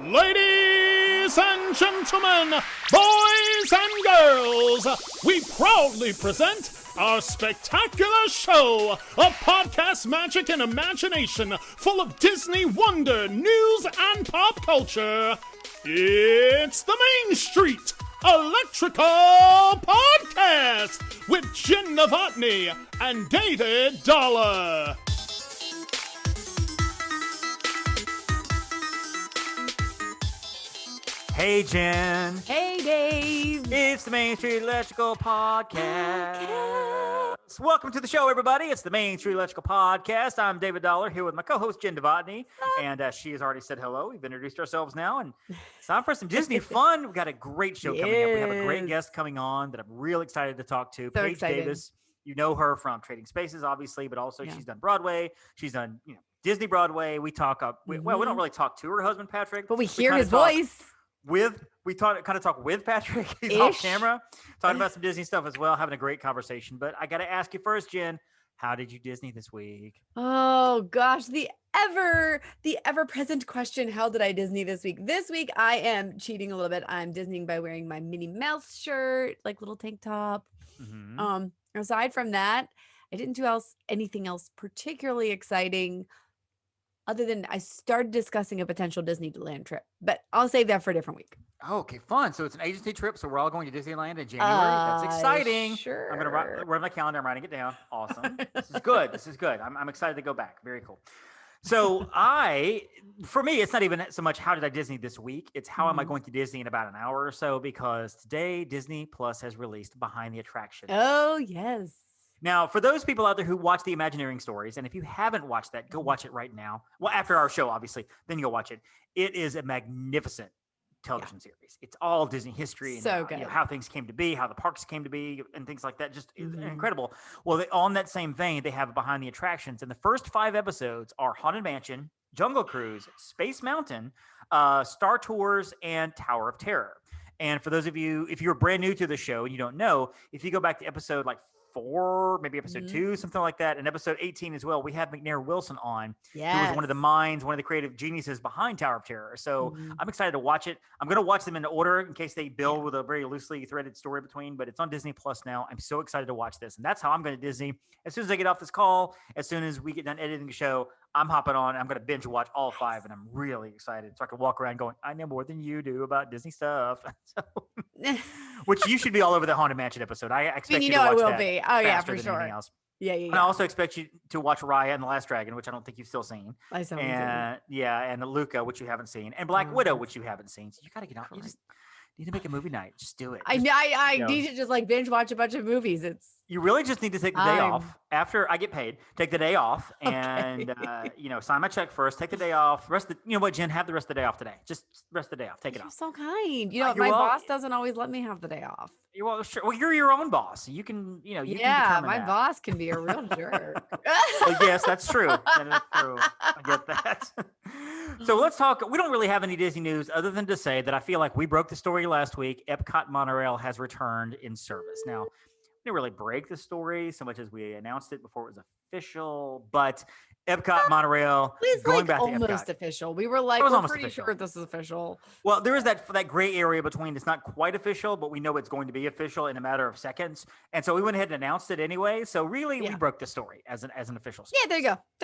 Ladies and gentlemen, boys and girls, we proudly present our spectacular show of podcast magic and imagination full of Disney wonder, news, and pop culture. It's the Main Street Electrical Podcast with Jenn Dave and David Dollar. Hey, Jen. Hey, Dave. It's the Main Street Electrical Podcast. Welcome to the show, everybody. It's the Main Street Electrical Podcast. I'm David Dollar here with my co-host, Jenn Dave. And she has already said hello. We've introduced ourselves now. And it's time for some Disney fun. We've got a great show coming up. We have a great guest coming on that I'm real excited to talk to. Paige Davis. You know her from Trading Spaces, obviously, but also she's done Broadway. She's done, Disney Broadway. We talk up. We don't really talk to her husband, Patrick. But we hear his voice. We kind of talk with Patrick. He's off camera, talking about some Disney stuff as well, having a great conversation. But I got to ask you first, Jen, how did you Disney this week? Oh gosh, the ever present question: how did I Disney this week? This week I am cheating a little bit. I'm Disneying by wearing my Minnie Mouse shirt, like little tank top. Mm-hmm. Aside from that, I didn't do anything else particularly exciting. Other than I started discussing a potential Disneyland trip, but I'll save that for a different week. Oh, okay, fun. So it's an agency trip. So we're all going to Disneyland in January. That's exciting. Sure. I'm going to write my calendar. I'm writing it down. Awesome. This is good. I'm excited to go back. Very cool. So for me, it's not even so much how did I Disney this week. It's how am I going to Disney in about an hour or so, because today Disney Plus has released Behind the Attraction. Oh, yes. Now, for those people out there who watch the Imagineering stories, and if you haven't watched that, go watch it right now. Well, after our show, obviously, then you'll watch it. It is a magnificent television series. It's all Disney history and how things came to be, how the parks came to be, and things like that. Just incredible. Well, on that same vein, they have Behind the Attractions, and the first 5 episodes are Haunted Mansion, Jungle Cruise, Space Mountain, Star Tours, and Tower of Terror. And for those of you, if you're brand new to the show and you don't know, if you go back to episode 4, maybe episode 2, something like that, and episode 18 as well, we have McNair Wilson on, who was one of the minds, one of the creative geniuses behind Tower of Terror. So I'm excited to watch it. I'm going to watch them in order in case they build with a very loosely threaded story between, but it's on Disney Plus now. I'm so excited to watch this, and that's how I'm going to Disney. As soon as I get off this call, as soon as we get done editing the show, I'm hopping on. I'm going to binge watch all 5, and I'm really excited. So I can walk around going, I know more than you do about Disney stuff. Which you should be all over the Haunted Mansion episode. I expect you to watch I will that be. Oh yeah, for sure. Else. Yeah. And I also expect you to watch Raya and the Last Dragon, which I don't think you've still seen. I still haven't seen. Yeah, and Luca, which you haven't seen, and Black Widow, which you haven't seen. So you got to get on. You just need to make a movie night. Just do it. I need to just binge watch a bunch of movies. You really just need to take the day off after I get paid. Take the day off and sign my check first. Take the day off. You know what, Jen? Have the rest of the day off today. Just rest the day off. Take it off. You're so kind. My boss doesn't always let me have the day off. Well, you're your own boss. You can, you can my boss can be a real jerk. Well, yes, that's true. That is true. I get that. So let's talk. We don't really have any Disney news other than to say that I feel like we broke the story last week. Epcot Monorail has returned in service. Now, we didn't really break the story so much as we announced it before it was official, but Epcot Monorail going back to Epcot. Almost official. We were we're pretty sure this is official. Well, there is that gray area between it's not quite official, but we know it's going to be official in a matter of seconds. And so we went ahead and announced it anyway. So really, we broke the story as an official story. Yeah, there you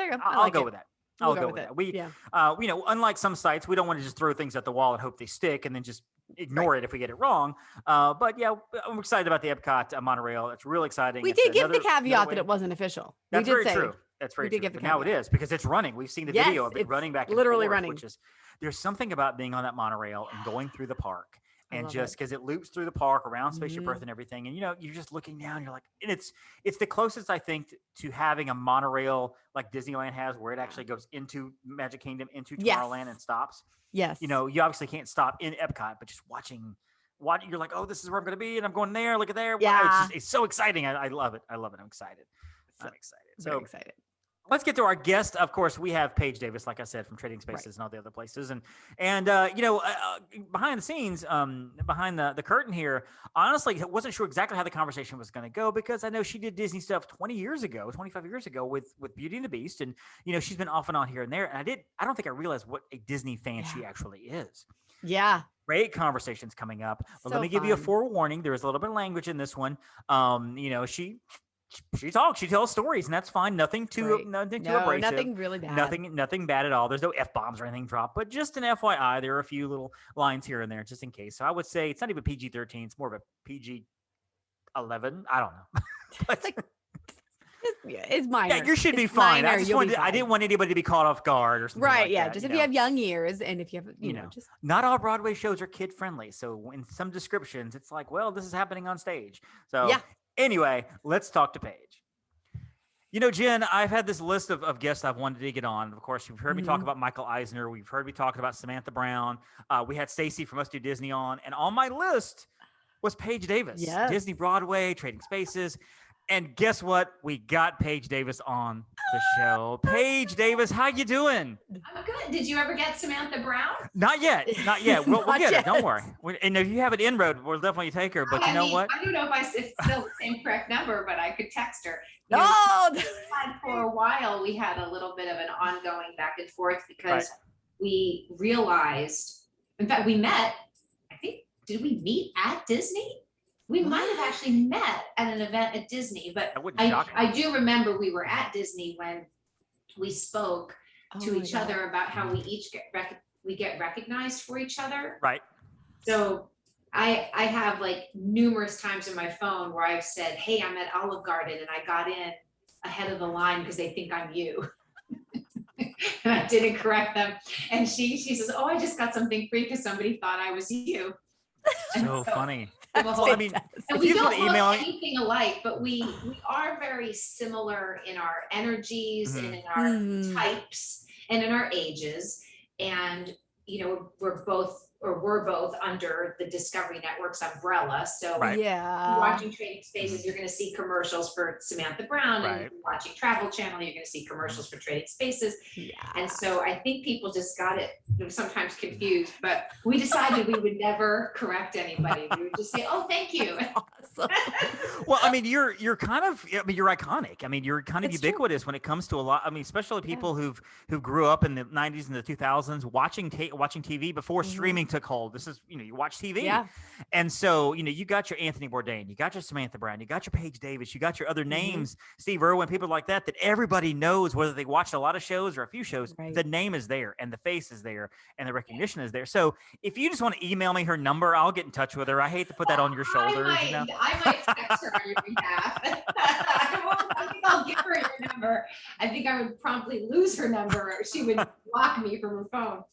go. I'll go with that. I'll go with that. We, unlike some sites, we don't want to just throw things at the wall and hope they stick and then just ignore it if we get it wrong. But yeah, I'm excited about the Epcot monorail. It's real exciting. We did give the caveat that it wasn't official. That's very true. That's very true. But now it is, because it's running. We've seen the video of it running back and literally forth, running. Which is, there's something about being on that monorail and going through the park. And just because it loops through the park around Spaceship Earth and everything. And, you're just looking down, you're like, and it's the closest, I think, to having a monorail like Disneyland has, where it actually goes into Magic Kingdom, into Tomorrowland and stops. Yes. You obviously can't stop in Epcot, but just watching, you're like, oh, this is where I'm going to be. And I'm going there. Look at there. Yeah. Wow, it's so exciting. I love it. I'm excited. I'm excited. Very excited. Let's get to our guest. Of course, we have Paige Davis, like I said, from Trading Spaces and all the other places. And behind the scenes, behind the curtain here, honestly, I wasn't sure exactly how the conversation was going to go because I know she did Disney stuff 25 years ago with Beauty and the Beast. And, she's been off and on here and there. And I don't think I realized what a Disney fan she actually is. Yeah. Great conversations coming up. But So let me give you a fun. forewarning. There is a little bit of language in this one. She talks, she tells stories, and that's fine. Nothing too abrasive. Nothing really bad. Nothing bad at all. There's no F-bombs or anything dropped, but just an FYI, there are a few little lines here and there just in case. So I would say it's not even PG-13, it's more of a PG-11. I don't know. But, it's minor. yeah, you should be It's fine. minor, I didn't want anybody to be caught off guard or something right, like yeah. that, Just if you have young ears and if you have, you know, just not all Broadway shows are kid friendly. So in some descriptions, it's like, well, this is happening on stage. So anyway, let's talk to Paige. Jen, I've had this list of guests I've wanted to get on. Of course, you've heard me talk about Michael Eisner. We've heard me talking about Samantha Brown. We had Stacy from Us Do Disney on. And on my list was Paige Davis. Yes. Disney Broadway, Trading Spaces. And guess what? We got Paige Davis on the show. Paige Davis, how you doing? I'm good. Did you ever get Samantha Brown? Not yet. We'll Not get yet. her. Don't worry. And if you have an inroad, we'll definitely take her. But you know what? I don't know if it's still the same correct number, but I could text her. no. For a while, we had a little bit of an ongoing back and forth because we realized, in fact, we met, did we meet at Disney? We might have actually met at an event at Disney, but I do remember we were at Disney when we spoke to each other about how we each get recognized for each other. Right. So I have like numerous times in my phone where I've said, hey, I'm at Olive Garden and I got in ahead of the line because they think I'm you. And I didn't correct them. And she says, oh, I just got something free because somebody thought I was you. So funny. Well, I mean, and if we you don't just want to email look anything alike, but we are very similar in our energies and in our types and in our ages. And, we're both under the Discovery Network's umbrella. So watching Trading Spaces, you're going to see commercials for Samantha Brown, and watching Travel Channel, you're going to see commercials for Trading Spaces. Yeah. And so I think people just got it sometimes confused, but we decided we would never correct anybody. We would just say, oh, thank you. Awesome. Well, I mean, you're kind of, you're iconic. I mean, you're kind of It's ubiquitous when it comes to a lot. I mean, especially people who grew up in the 90s and the 2000s watching TV before streaming took hold. This is, you watch TV. Yeah. And so, you got your Anthony Bourdain, you got your Samantha Brown, you got your Paige Davis, you got your other names, Steve Irwin, people like that everybody knows, whether they watched a lot of shows or a few shows, the name is there and the face is there and the recognition is there. So if you just want to email me her number, I'll get in touch with her. I hate to put that on your shoulders. I might text her on your behalf. I think I'll give her your number. I think I would promptly lose her number. She would block me from her phone.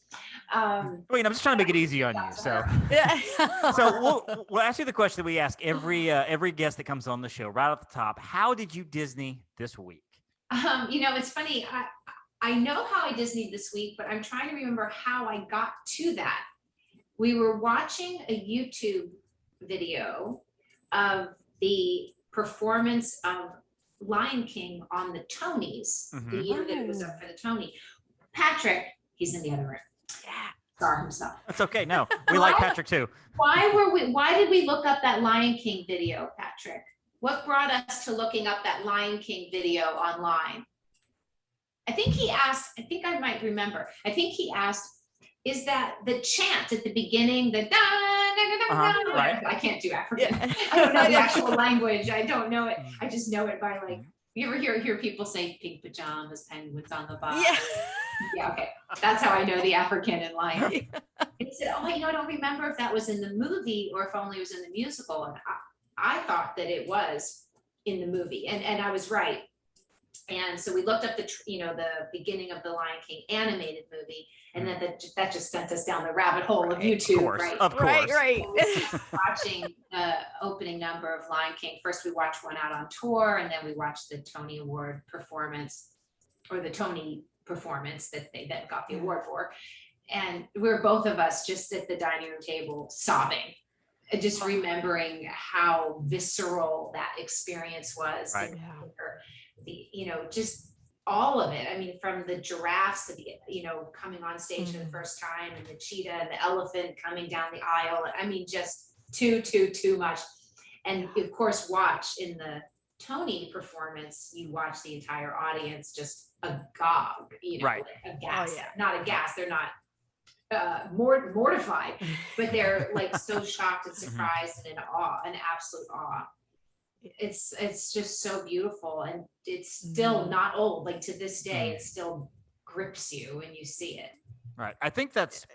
I'm just trying to make it easy on you. So, so we'll ask you the question that we ask every guest that comes on the show right off the top. How did you Disney this week? It's funny. I know how I Disneyed this week, but I'm trying to remember how I got to that. We were watching a YouTube video of the performance of Lion King on the Tonys, the year that it was up for the Tony. Patrick, he's in the other room. Star himself. That's okay. No, we like Patrick too. Why did we look up that Lion King video, Patrick? What brought us to looking up that Lion King video online? I think I might remember. I think he asked, is that the chant at the beginning, the I can't do African. I don't know the actual language. I don't know it. I just know it by like, you ever hear people say pink pajamas, penguins on the bottom? Yeah, okay. That's how I know the African and Lion. And he said, oh, I don't remember if that was in the movie or if only it was in the musical. And I thought that it was in the movie, and I was right. And so we looked up the beginning of the Lion King animated movie, and then that just sent us down the rabbit hole of YouTube, Of course. Right. Watching the opening number of Lion King. First, we watched one out on tour, and then we watched the Tony Award performance, or the Tony performance that they then got the award for. And we're both of us just at the dining room table sobbing, just remembering how visceral that experience was. Right. Just all of it. I mean, from the giraffes to the, coming on stage for the first time, and the cheetah and the elephant coming down the aisle. I mean, just too much. And of course, watch in the Tony performance, you watch the entire audience just agog, Right. aghast, not aghast. They're not mortified, but they're like so shocked and surprised and in awe, an absolute awe. It's just so beautiful, and it's still not old. Like to this day, it still grips you when you see it. Right. I think that's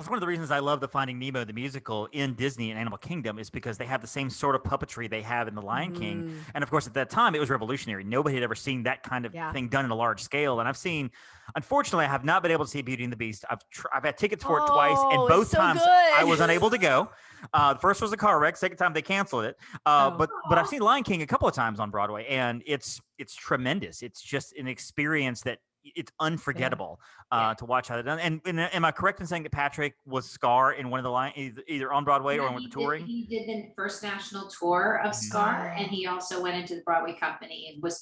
one of the reasons I love the Finding Nemo the musical in Disney and Animal Kingdom, is because they have the same sort of puppetry they have in The Lion King. And of course, at that time, it was revolutionary. Nobody had ever seen that kind of thing done in a large scale. And unfortunately, I have not been able to see Beauty and the Beast. I've had tickets for it twice, and both times I was unable to go. The first was a car wreck. Second time they canceled it. But I've seen Lion King a couple of times on Broadway, and it's tremendous. It's just an experience that it's unforgettable to watch how they're done. And am I correct in saying that Patrick was Scar in one of the either on Broadway or with the touring? He did the first national tour of Scar, and he also went into the Broadway company and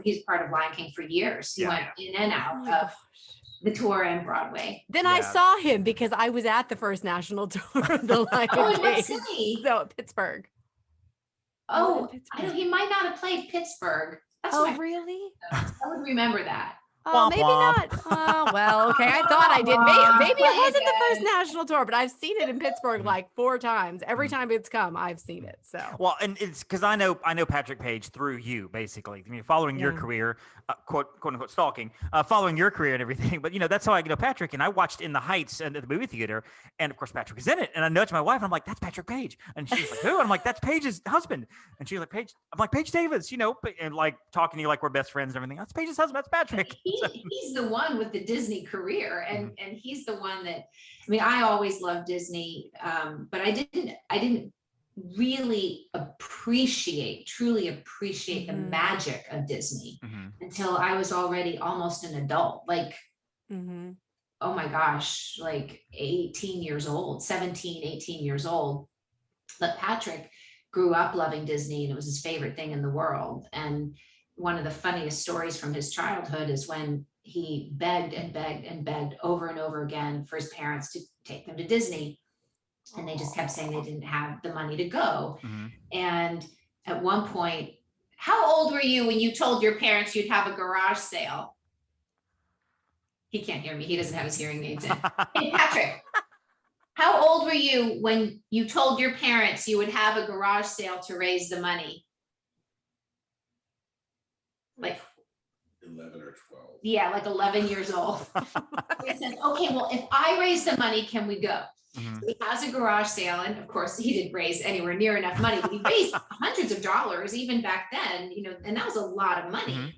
he's part of Lion King for years. He went in and out of the tour and Broadway. Then I saw him because I was at the first national tour of the Lion King. What city? So Pittsburgh. He might not have played Pittsburgh. That's really? I would remember that. Oh, maybe not. Oh, well, okay. I thought I did. Maybe it wasn't the first national tour, but I've seen it in Pittsburgh like 4 times. Every time it's come, I've seen it. So well, and it's because I know Patrick Paige through you, basically. I mean, following your career, quote unquote stalking, following your career and everything. But that's how I know Patrick. And I watched In the Heights at the movie theater, and of course Patrick is in it. And I nudged my wife, and I'm like, "That's Patrick Paige," and she's like, "Who?" And I'm like, "That's Paige's husband." And she's like, "Paige." I'm like, "Paige Davis," and like talking to you like we're best friends and everything. That's Paige's husband. That's Patrick. He's the one with the Disney career, and he's the one that, I mean, I always loved Disney, but I didn't really truly appreciate the magic of Disney until I was already almost an adult, like oh my gosh, like 18 years old, 17, 18 years old. But Patrick grew up loving Disney, and it was his favorite thing in the world. And one of the funniest stories from his childhood is when he begged and begged and begged over and over again for his parents to take them to Disney. And they just kept saying they didn't have the money to go. And at one point, how old were you when you told your parents you'd have a garage sale? He can't hear me. He doesn't have his hearing aids in. Hey, Patrick, how old were you when you told your parents you would have a garage sale to raise the money? Like 11 or 12. Yeah, like 11 years old. He says, okay, well, if I raise the money, can we go? So he has a garage sale, and of course he didn't raise anywhere near enough money, but he raised hundreds of dollars even back then, and that was a lot of money.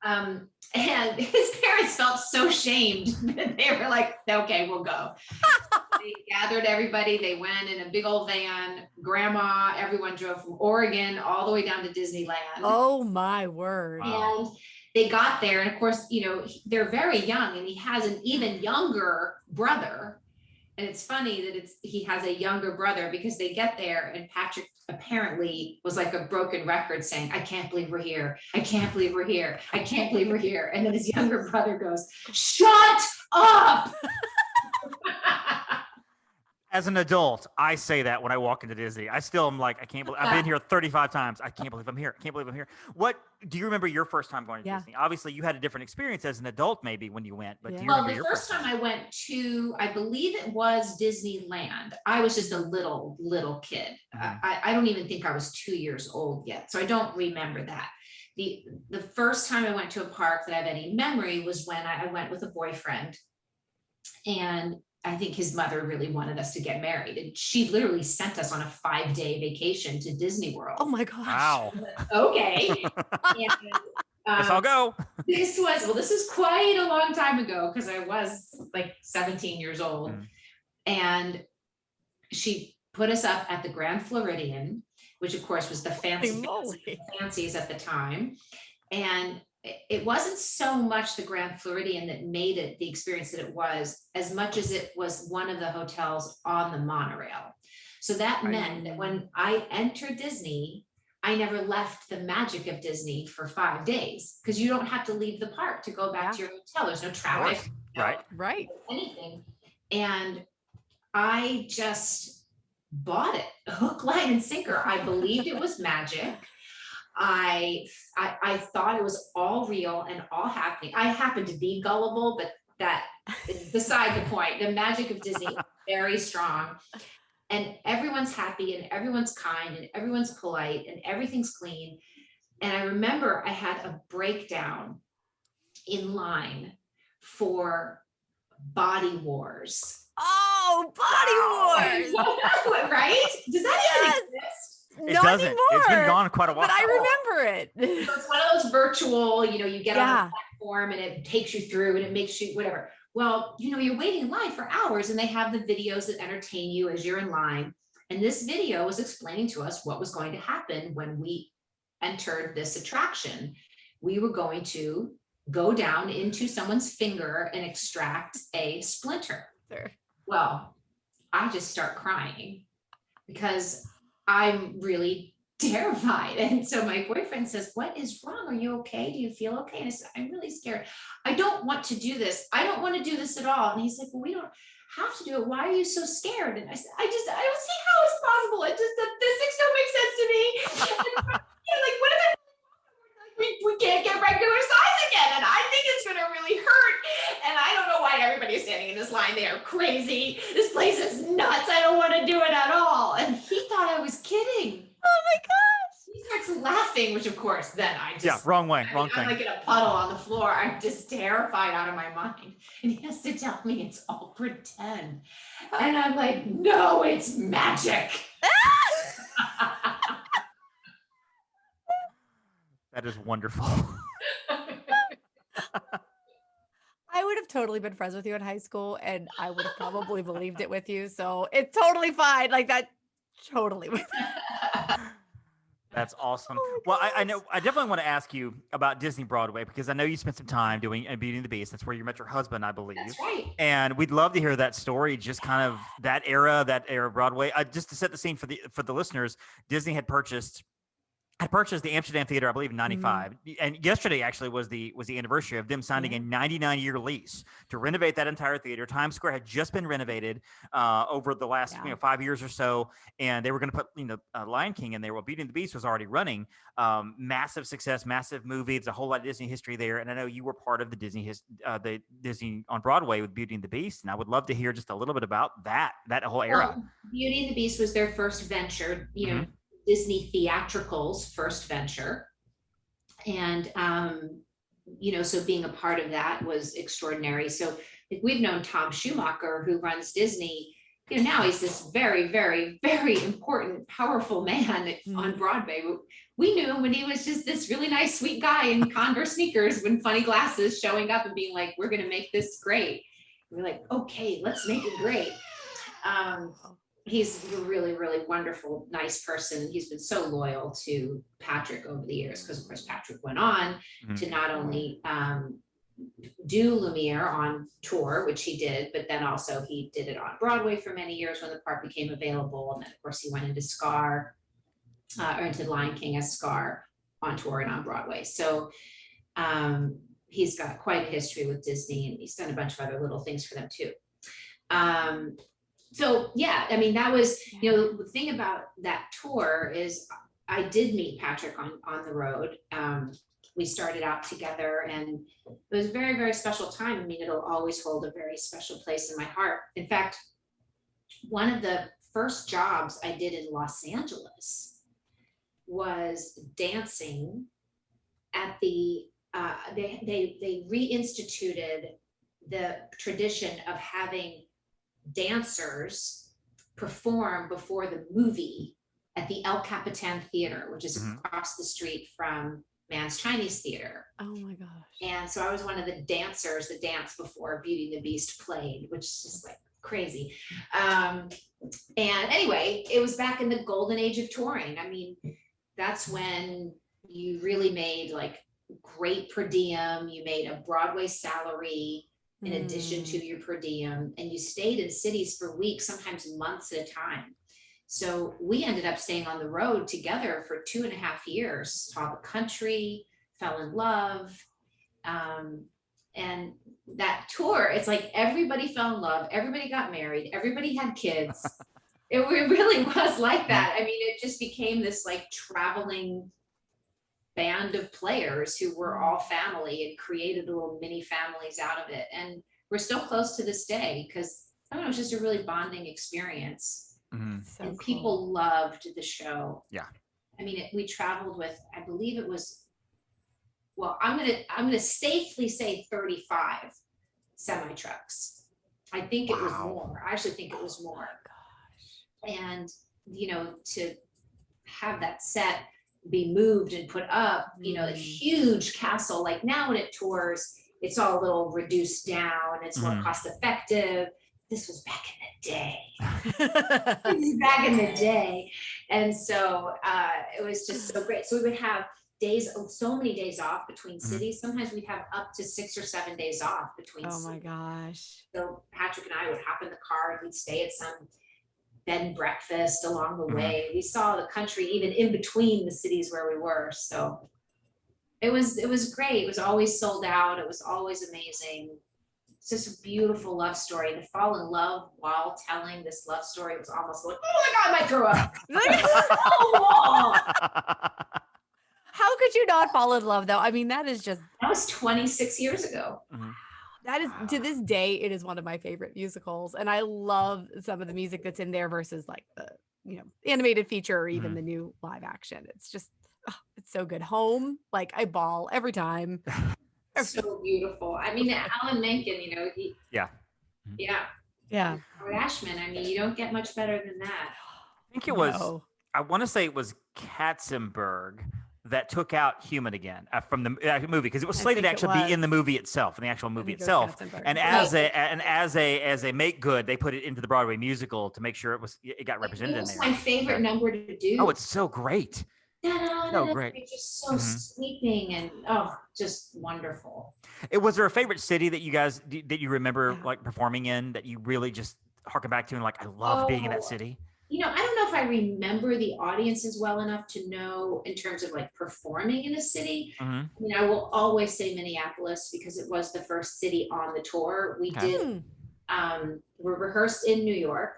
And his parents felt so shamed that they were like, okay, we'll go. They gathered everybody. They went in a big old van. Grandma, everyone drove from Oregon all the way down to Disneyland. Oh my word. And they got there, and of course, they're very young, and he has an even younger brother. And it's funny that he has a younger brother, because they get there, and Patrick apparently was like a broken record saying, I can't believe we're here. I can't believe we're here. I can't believe we're here. And then his younger brother goes, shut up. As an adult, I say that when I walk into Disney. I still am like, I can't believe I've been here 35 times. I can't believe I'm here. I can't believe I'm here. What do you remember your first time going to Disney? Obviously, you had a different experience as an adult, maybe when you went. But do you remember the first time I went to, I believe it was Disneyland. I was just a little kid. I don't even think I was 2 years old yet, so I don't remember that. The first time I went to a park that I have any memory was when I went with a boyfriend, and I think his mother really wanted us to get married, and she literally sent us on a 5-day vacation to Disney World. Oh my gosh. Wow. Okay. Guess I'll go. This was quite a long time ago, because I was like 17 years old. And she put us up at the Grand Floridian, which of course was the fanciest at the time. And it wasn't so much the Grand Floridian that made it the experience that it was, as much as it was one of the hotels on the monorail. So that meant that when I entered Disney, I never left the magic of Disney for 5 days because you don't have to leave the park to go back to your hotel. There's no traffic, Right. anything. And I just bought it hook, line, and sinker. I believed it was magic. I thought it was all real and all happening. I happened to be gullible, but that is beside the point. The magic of Disney is very strong. And everyone's happy and everyone's kind and everyone's polite and everything's clean. And I remember I had a breakdown in line for Body Wars. Oh, Body Wars! Right? Does that even exist? It Not doesn't. anymore. It's been gone quite a while. But I remember it. So it's one of those virtual, you get on the platform and it takes you through and it makes you whatever. Well, you're waiting in line for hours and they have the videos that entertain you as you're in line. And this video was explaining to us what was going to happen when we entered this attraction. We were going to go down into someone's finger and extract a splinter. Sure. Well, I just start crying because I'm really terrified. And so my boyfriend says, "What is wrong? Are you okay? Do you feel okay?" And I said, "I'm really scared. I don't want to do this. I don't want to do this at all." And he's like, "Well, we don't have to do it. Why are you so scared?" And I said, I don't see how it's possible. The physics don't make sense to me. And, like, what if we can't get regular size again? And I think it's going to really hurt. And I don't know why everybody's standing in this line. They are crazy. This place is nuts. I don't want to do it at all. And he thought I was kidding. Oh my gosh. He starts laughing, which of course, then I just wrong way, wrong I'm thing. like in a puddle on the floor. I'm just terrified out of my mind. And he has to tell me it's all pretend. And I'm like, no, it's magic. That is wonderful. I would have totally been friends with you in high school and I would have probably believed it with you. So it's totally fine. Like that, totally. That's awesome. Oh Well, I know I definitely want to ask you about Disney Broadway because I know you spent some time doing Beauty and the Beast. That's where you met your husband, I believe. That's right. And we'd love to hear that story, just kind of that era of Broadway. Just to set the scene for the listeners, Disney had purchased the Amsterdam Theater, I believe, in '95, and yesterday actually was the anniversary of them signing a 99-year lease to renovate that entire theater. Times Square had just been renovated over the last 5 years or so, and they were going to put Lion King in there. Well, Beauty and the Beast was already running. Massive success, massive movie. It's a whole lot of Disney history there, and I know you were part of the Disney on Broadway with Beauty and the Beast, and I would love to hear just a little bit about that whole era. Well, Beauty and the Beast was their first venture. Disney Theatrical's first venture. And, so being a part of that was extraordinary. So we've known Tom Schumacher, who runs Disney, now he's this very, very, very important, powerful man on Broadway. We knew him when he was just this really nice, sweet guy in Converse sneakers with funny glasses, showing up and being like, "We're going to make this great." And we're like, "Okay, let's make it great." He's a really, really wonderful, nice person. He's been so loyal to Patrick over the years because, of course, Patrick went on to not only do Lumiere on tour, which he did, but then also he did it on Broadway for many years when the part became available. And then, of course, he went into Scar or into Lion King as Scar on tour and on Broadway. So he's got quite a history with Disney, and he's done a bunch of other little things for them too. So yeah, I mean, that was, the thing about that tour is I did meet Patrick on the road. We started out together and it was a very, very special time. I mean, it'll always hold a very special place in my heart. In fact, one of the first jobs I did in Los Angeles was dancing at the, they reinstituted the tradition of having dancers perform before the movie at the El Capitan Theater, which is across the street from Mann's Chinese Theater. Oh my gosh. And so I was one of the dancers that danced before Beauty and the Beast played, which is just like crazy. And anyway, it was back in the golden age of touring. I mean, that's when you really made like great per diem. You made a Broadway salary in addition to your per diem, and you stayed in cities for weeks, sometimes months at a time. So we ended up staying on the road together for 2.5 years, saw the country, fell in love. And that tour, it's like everybody fell in love, everybody got married, everybody had kids. It really was like that. I mean, it just became this like traveling band of players who were all family and created little mini families out of it. And we're still close to this day because I don't know, it's just a really bonding experience. So And cool. people loved the show. Yeah. I mean, we traveled with, I believe it was, well, I'm gonna safely say 35 semi trucks. I think it was Wow. more. I actually think it was more. And to have that set be moved and put up, a huge castle. Like now when it tours, it's all a little reduced down. It's more cost effective. This was back in the day. This is back in the day. And so it was just so great. So we would have so many days off between cities. Sometimes we'd have up to 6 or 7 days off between Oh cities. my gosh. So Patrick and I would hop in the car and we'd stay at some bed and breakfast along the way. We saw the country even in between the cities where we were. So it was great. It was always sold out. It was always amazing. It's just a beautiful love story. To fall in love while telling this love story was almost like, oh my God, I might throw up. Oh, How could you not fall in love though? I mean, that is just, that was 26 years ago. that is to this day, it is one of my favorite musicals. And I love some of the music that's in there versus like the, animated feature or even the new live action. It's just, it's so good. Home, like I bawl every time. So beautiful. I mean, Alan Menken, he. Yeah. Yeah. Howard Ashman. I mean, you don't get much better than that. I think it was, No. I want to say it was Katzenberg that took out Human Again from the movie, because it was slated to think it actually be in the was. movie itself, in the actual movie think it was itself. Katzenberg. And as a make good, they put it into the Broadway musical to make sure it got represented It in was there. my favorite number to do. Oh, it's so great. So great. It's just so sweeping and just wonderful. Was there a favorite city that you guys that you remember like performing in that you really just harken back to and like, I love being in that city? I don't know if I remember the audiences well enough to know in terms of like performing in a city. I mean, I will always say Minneapolis because it was the first city on the tour. We did, we rehearsed in New York,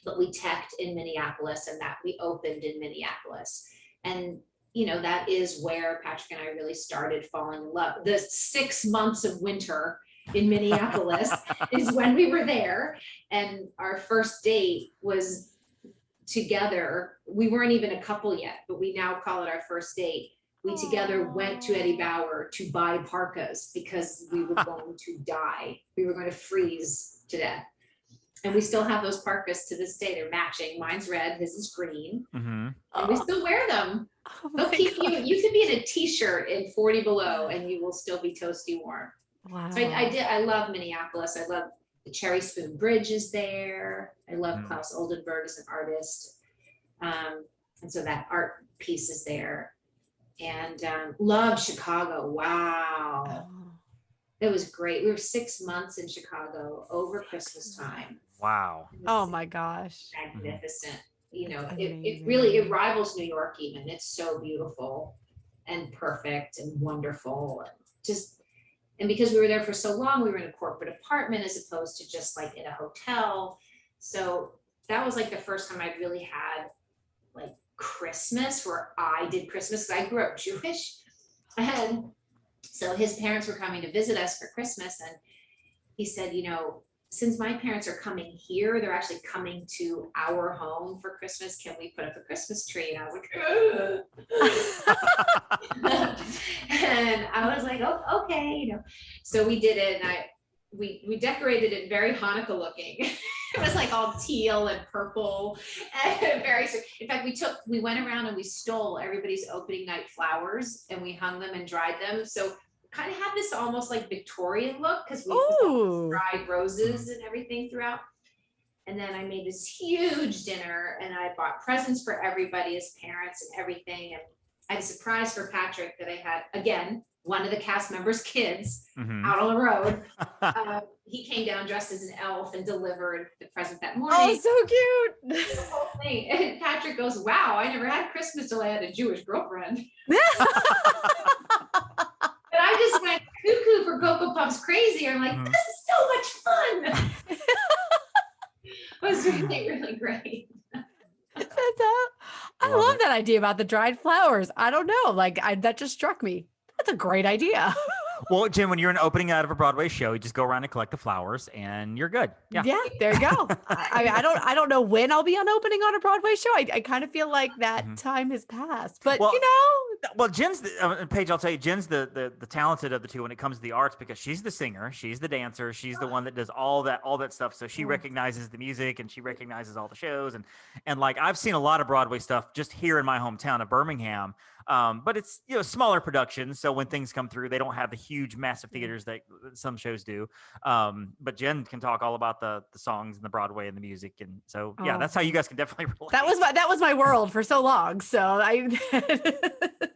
but we teched in Minneapolis, and that we opened in Minneapolis. And that is where Patrick and I really started falling in love. The 6 months of winter in Minneapolis is when we were there. And our first date was together. We weren't even a couple yet, but we now call it our first date. We together went to Eddie Bauer to buy parkas because we were going to die. We were going to freeze to death. And we still have those parkas to this day. They're matching. Mine's red, his is green. And we still wear them. They'll keep you could be in a t-shirt in 40 below and you will still be toasty warm. Wow. So I love Minneapolis. I love the Cherry Spoon Bridge is there. I love Klaus Oldenburg as an artist. And so that art piece is there. And love Chicago. Wow. It was great. We were 6 months in Chicago over Christmas time. Wow. Oh my gosh. Magnificent. It really, it rivals New York even. It's so beautiful and perfect and wonderful. And because we were there for so long, we were in a corporate apartment as opposed to just like in a hotel. So that was like the first time I really had like Christmas where I did Christmas, because I grew up Jewish. And so his parents were coming to visit us for Christmas. And he said, since my parents are coming here, they're actually coming to our home for Christmas. Can we put up a Christmas tree? And I was like, and I was like, oh, okay, So we did it, and we decorated it very Hanukkah looking. It was like all teal and purple, and in fact, we went around and we stole everybody's opening night flowers, and we hung them and dried them. So kind of had this almost like Victorian look, because we dried roses and everything throughout. And then I made this huge dinner, and I bought presents for everybody as parents and everything. And I had a surprise for Patrick that I had, again, one of the cast members' kids Mhm. out on the road. He came down dressed as an elf and delivered the present that morning. Oh, so cute. The whole thing. And Patrick goes, wow, I never had Christmas till I had a Jewish girlfriend. And I just went cuckoo for Cocoa Puffs crazy. I'm like, this is so much fun. It was really, really great. I love that idea about the dried flowers. I don't know. That just struck me. That's a great idea. Well, Jim, when you're an opening out of a Broadway show, you just go around and collect the flowers, and you're good. Yeah. Yeah, there you go. I mean, I don't know when I'll be on opening on a Broadway show. I kind of feel like that time has passed, but Well, you know. Well, Jen's Paige. I'll tell you, Jen's the talented of the two when it comes to the arts because she's the singer, she's the dancer, she's the one that does all that stuff. So she recognizes the music and she recognizes all the shows and like I've seen a lot of Broadway stuff just here in my hometown of Birmingham. But it's smaller productions, so when things come through, they don't have the huge, massive theaters that some shows do. But Jenn can talk all about the songs and the Broadway and the music, and so that's how you guys can definitely relate. That was my world for so long. So I,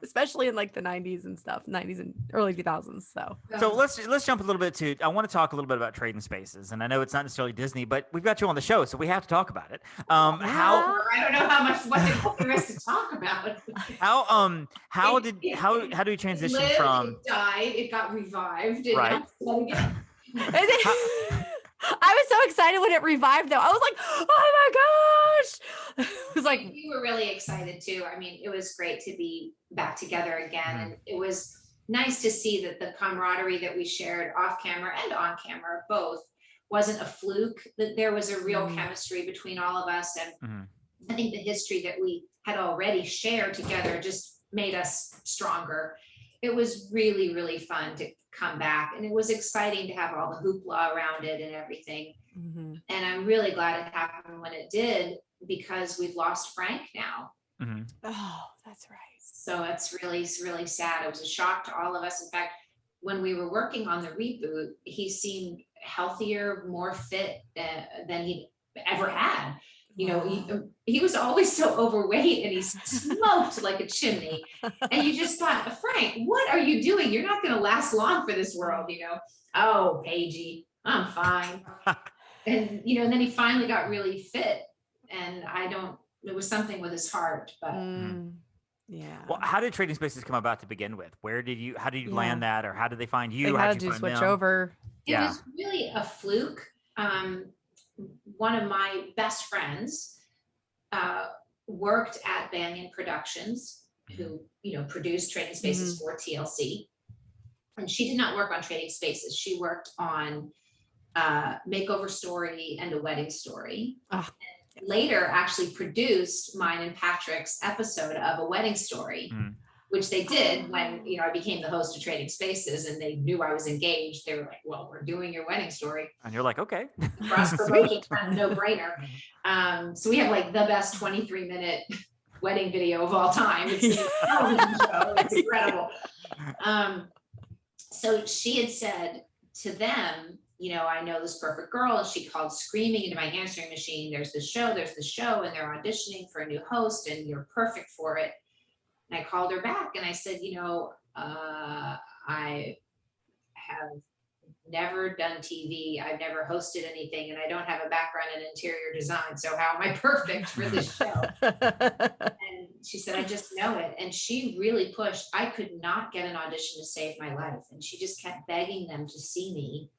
especially in like the 90s and stuff, 90s and early 2000s. So let's jump a little bit to. I want to talk a little bit about Trading Spaces, and I know it's not necessarily Disney, but we've got you on the show, so we have to talk about it. How I don't know what there is to talk about. How do you transition lived, from it died, it got revived, and Right. I was so excited when it revived though. I was like, oh my gosh. It was like we were really excited too. I mean, it was great to be back together again. And it was nice to see that the camaraderie that we shared off camera and on camera, both, wasn't a fluke, that there was a real chemistry between all of us. And I think the history that we had already shared together just made us stronger. It was really, really fun to come back. And it was exciting to have all the hoopla around it and everything. And I'm really glad it happened when it did, because we've lost Frank now. oh, that's right. So it's really, really sad. It was a shock to all of us. In fact, when we were working on the reboot, he seemed healthier, more fit than he'd ever had. He was always so overweight and he smoked like a chimney. And you just thought, Frank, what are you doing? You're not going to last long for this world, Oh, Paigey, I'm fine. And, and then he finally got really fit. And it was something with his heart, but. Yeah. Well, how did Trading Spaces come about to begin with? How did you land that, or how did they find you? How did you switch over? It was really a fluke. One of my best friends worked at Banyan Productions, who produced Trading Spaces for TLC, and she did not work on Trading Spaces. She worked on Makeover Story and A Wedding Story. And later, actually produced mine and Patrick's episode of A Wedding Story, which they did when I became the host of Trading Spaces, and they knew I was engaged. They were like, "Well, we're doing your wedding story," and you're like, "Okay." Cross promotion, no brainer. So we have like the best 23-minute wedding video of all time. It's a television show. It's incredible. So she had said to them, I know this perfect girl, and she called screaming into my answering machine. There's the show, and they're auditioning for a new host, and you're perfect for it. And I called her back and I said, I have never done TV. I've never hosted anything, and I don't have a background in interior design. So how am I perfect for this show? And she said, I just know it. And she really pushed. I could not get an audition to save my life. And she just kept begging them to see me.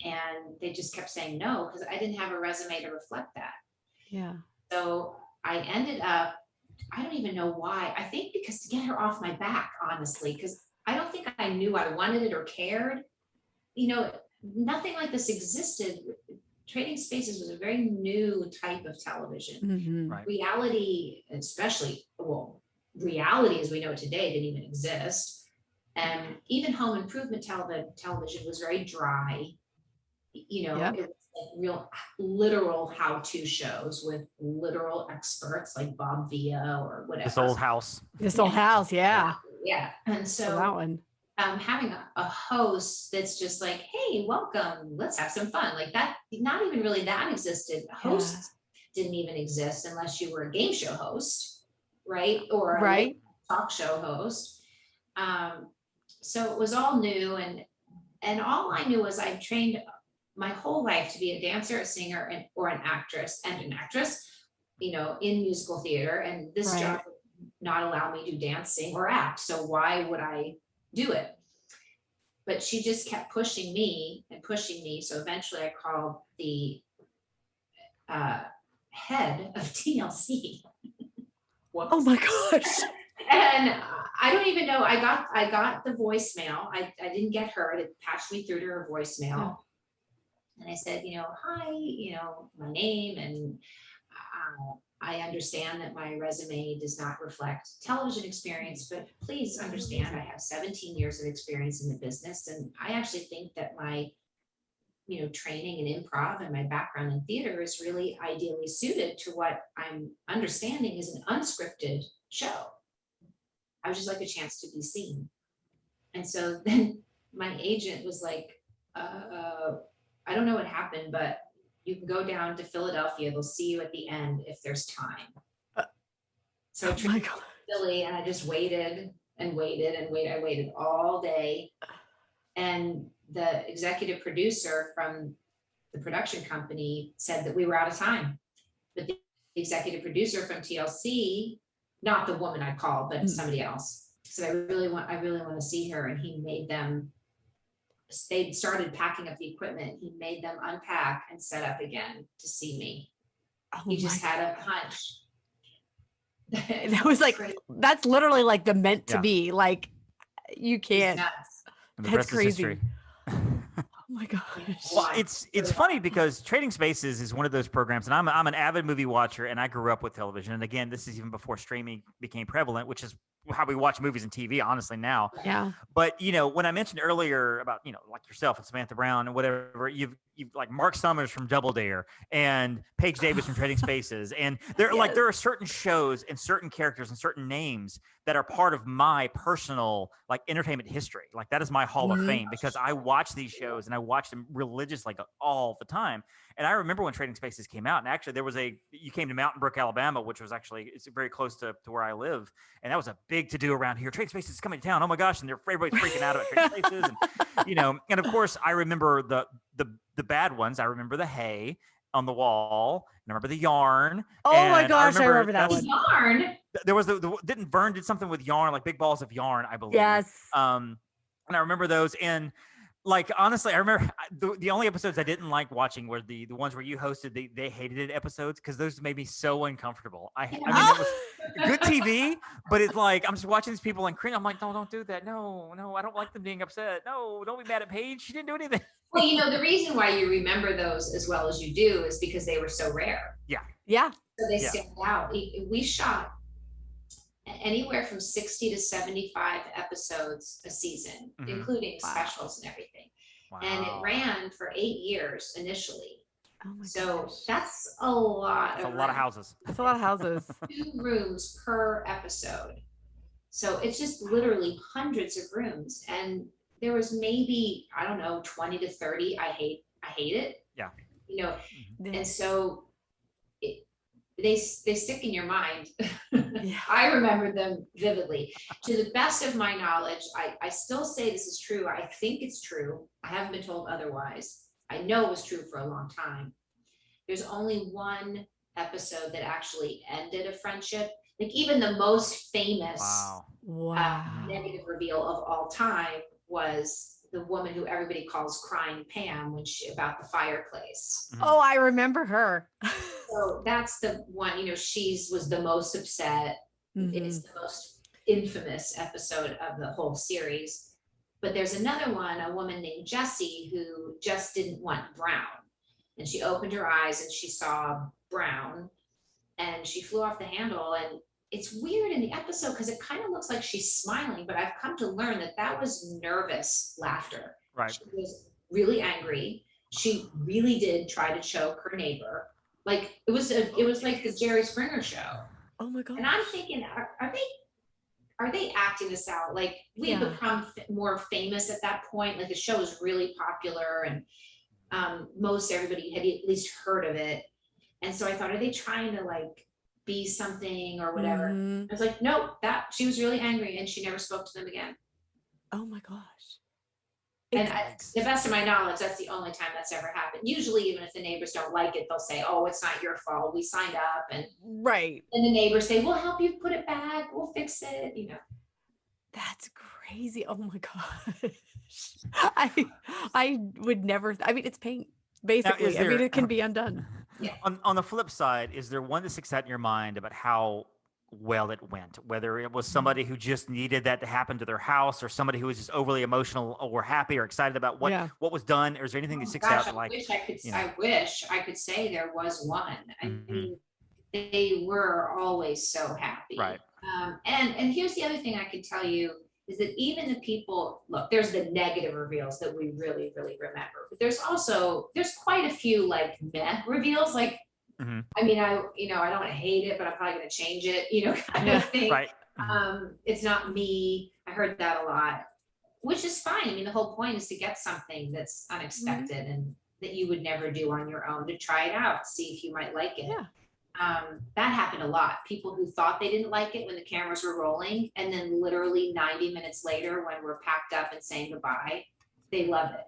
And they just kept saying no, because I didn't have a resume to reflect that. Yeah. So I ended up, I don't even know why. I think because to get her off my back, honestly, because I don't think I knew I wanted it or cared. Nothing like this existed. Trading Spaces was a very new type of television. Right. Reality, especially, reality as we know it today didn't even exist. And even home improvement television was very dry. It was like real literal how-to shows with literal experts like Bob Villa or whatever. This old house. Yeah. Yeah. And so that one. Having a host that's just like, hey, welcome, let's have some fun. Like that, not even really that existed. Hosts didn't even exist unless you were a game show host, right? Or a talk show host. so it was all new, and all I knew was I trained my whole life to be a dancer, a singer, or an actress, in musical theater. And this Right. job would not allow me to dance, sing, or act. So why would I do it? But she just kept pushing me and pushing me. So eventually I called the head of TLC. Oh my gosh. And I don't even know. I got the voicemail. I didn't get her. It patched me through to her voicemail. And I said, hi, my name, and I understand that my resume does not reflect television experience, but please understand I have 17 years of experience in the business. And I actually think that my, training in improv and my background in theater is really ideally suited to what I'm understanding is an unscripted show. I would just like a chance to be seen. And so then my agent was like, I don't know what happened, but you can go down to Philadelphia. They'll see you at the end if there's time. So I went to Philly, and I just waited and waited and waited. I waited all day. And the executive producer from the production company said that we were out of time. But the executive producer from TLC, not the woman I called, but somebody else, said, I really want to see her. And he made them, they started packing up the equipment. He made them unpack and set up again to see me. He just had a hunch. That was like, that's literally like the meant to be. Like, you can't. That's crazy. Oh my gosh. Well, it's funny because Trading Spaces is one of those programs, and I'm an avid movie watcher, and I grew up with television. And again, this is even before streaming became prevalent, which is how we watch movies and TV, honestly, now. Yeah. But when I mentioned earlier about like yourself and Samantha Brown and whatever, you've like Mark Summers from Double Dare and Paige Davis from Trading Spaces, and there are certain shows and certain characters and certain names that are part of my personal like entertainment history. Like that is my Hall of Fame, because I watch these shows and I watch them religiously all the time. And I remember when Trading Spaces came out, and actually you came to Mountain Brook, Alabama, which was it's very close to where I live. And that was a big to do around here. Trading Spaces is coming to town. Oh my gosh. And everybody's freaking out about Trading Spaces. And, and of course I remember the bad ones. I remember the hay on the wall. And I remember the yarn. Oh my gosh. I remember that one. Yarn. There was didn't Vern did something with yarn, like big balls of yarn, I believe. Yes. And I remember those. And like, honestly, I remember the only episodes I didn't like watching were the ones where you hosted they hated it episodes, because those made me so uncomfortable. I mean, it was good TV, but it's like, I'm just watching these people and cringe. I'm like, no, don't do that. No, I don't like them being upset. No, don't be mad at Paige. She didn't do anything. Well, the reason why you remember those as well as you do is because they were so rare. Yeah. So they stand out. We shot anywhere from 60 to 75 episodes a season, including specials and everything. Wow. And it ran for 8 years initially. Oh my gosh. That's a lot. That's a lot of houses. That's a lot of houses. 2 rooms per episode. So it's just literally hundreds of rooms. And there was maybe, I don't know, 20 to 30. I hate it. Yeah. And so they stick in your mind. Yeah. I remember them vividly. To the best of my knowledge, I still say this is true. I think it's true. I haven't been told otherwise. I know it was true for a long time. There's only one episode that actually ended a friendship. Like even the most famous negative reveal of all time was the woman who everybody calls Crying Pam about the fireplace. Oh, I remember her. So that's the one, she was the most upset. It's the most infamous episode of the whole series. But there's another one, a woman named Jessie, who just didn't want brown. And she opened her eyes and she saw brown and she flew off the handle. And it's weird in the episode because it kind of looks like she's smiling, but I've come to learn that was nervous laughter. Right. She was really angry. She really did try to choke her neighbor. Like it was like the Jerry Springer show. Oh my God. And I'm thinking, are they acting this out? Like we had become more famous at that point. Like the show was really popular and most everybody had at least heard of it. And so I thought, are they trying to like be something or whatever? I was like, nope, she was really angry and she never spoke to them again. Oh my gosh. And It's- the best of my knowledge, that's the only time that's ever happened. Usually, even if the neighbors don't like it, they'll say, "Oh, it's not your fault. We signed up." And right. the neighbors say, "We'll help you put it back. We'll fix it." You know. That's crazy. Oh my gosh. I would never, I mean, it's paint, basically. I mean, it can be undone. Yeah. On the flip side, is there one that sticks out in your mind about how well it went? Whether it was somebody who just needed that to happen to their house, or somebody who was just overly emotional or happy or excited about what was done, or is there anything that sticks out? I wish I could say there was one. I mean, they were always so happy. Right. And here's the other thing I can tell you is that even the people, look, there's the negative reveals that we really, really remember, but there's quite a few like meh reveals, like, I mean, I don't want to hate it, but I'm probably going to change it, kind of thing. Right. It's not me. I heard that a lot, which is fine. I mean, the whole point is to get something that's unexpected and that you would never do on your own, to try it out, see if you might like it. Yeah. That happened a lot. People who thought they didn't like it when the cameras were rolling, and then literally 90 minutes later, when we're packed up and saying goodbye, they love it.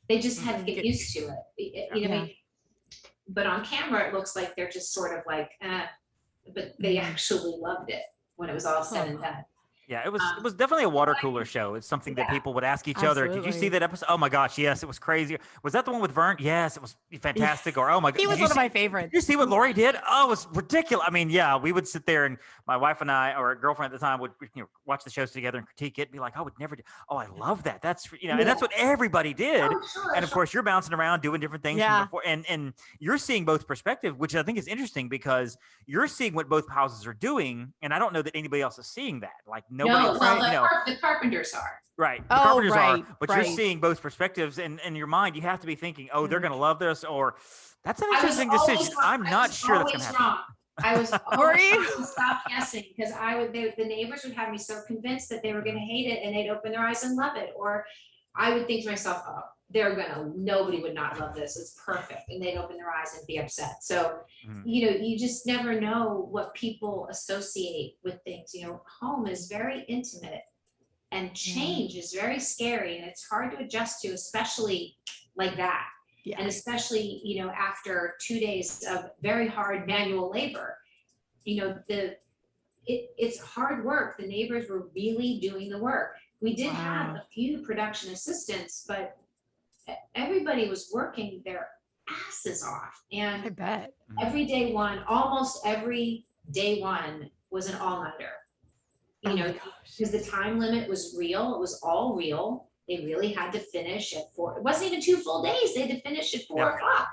They just had to get used to it. But on camera, it looks like they're just sort of like, but they actually loved it when it was all said and done. Yeah, it was definitely a water cooler show. It's something that people would ask each other. Did you see that episode? Oh my gosh, yes, it was crazy. Was that the one with Vern? Yes, it was fantastic. Or oh my god, he was one of my favorites. Did you see what Lori did? Oh, it was ridiculous. I mean, yeah, we would sit there, and my wife and I, or a girlfriend at the time, would watch the shows together and critique it and be like, I would never do. Oh, I love that. That's and that's what everybody did. And of course, you're bouncing around doing different things. Yeah. Before, and you're seeing both perspectives, which I think is interesting because you're seeing what both houses are doing, and I don't know that anybody else is seeing that. Like nobody. The Carpenters are. Right. The Oh, Carpenters right, are, but you're seeing both perspectives, and in your mind, you have to be thinking, oh, they're going to love this, or that's an interesting decision. I'm not sure that's going to happen. I was always stop guessing because the neighbors would have me so convinced that they were going to hate it, and they'd open their eyes and love it. Or I would think to myself, oh, nobody would not love this. It's perfect. And they'd open their eyes and be upset. So, you just never know what people associate with things. Home is very intimate, and change is very scary, and it's hard to adjust to, especially like that. Yeah. And especially, after 2 days of very hard manual labor, it's hard work. The neighbors were really doing the work. We did have a few production assistants, but everybody was working their asses off. And I bet almost every day one was an all-nighter. Because the time limit was real. It was all real. They really had to finish at 4. It wasn't even 2 full days. They had to finish at 4 o'clock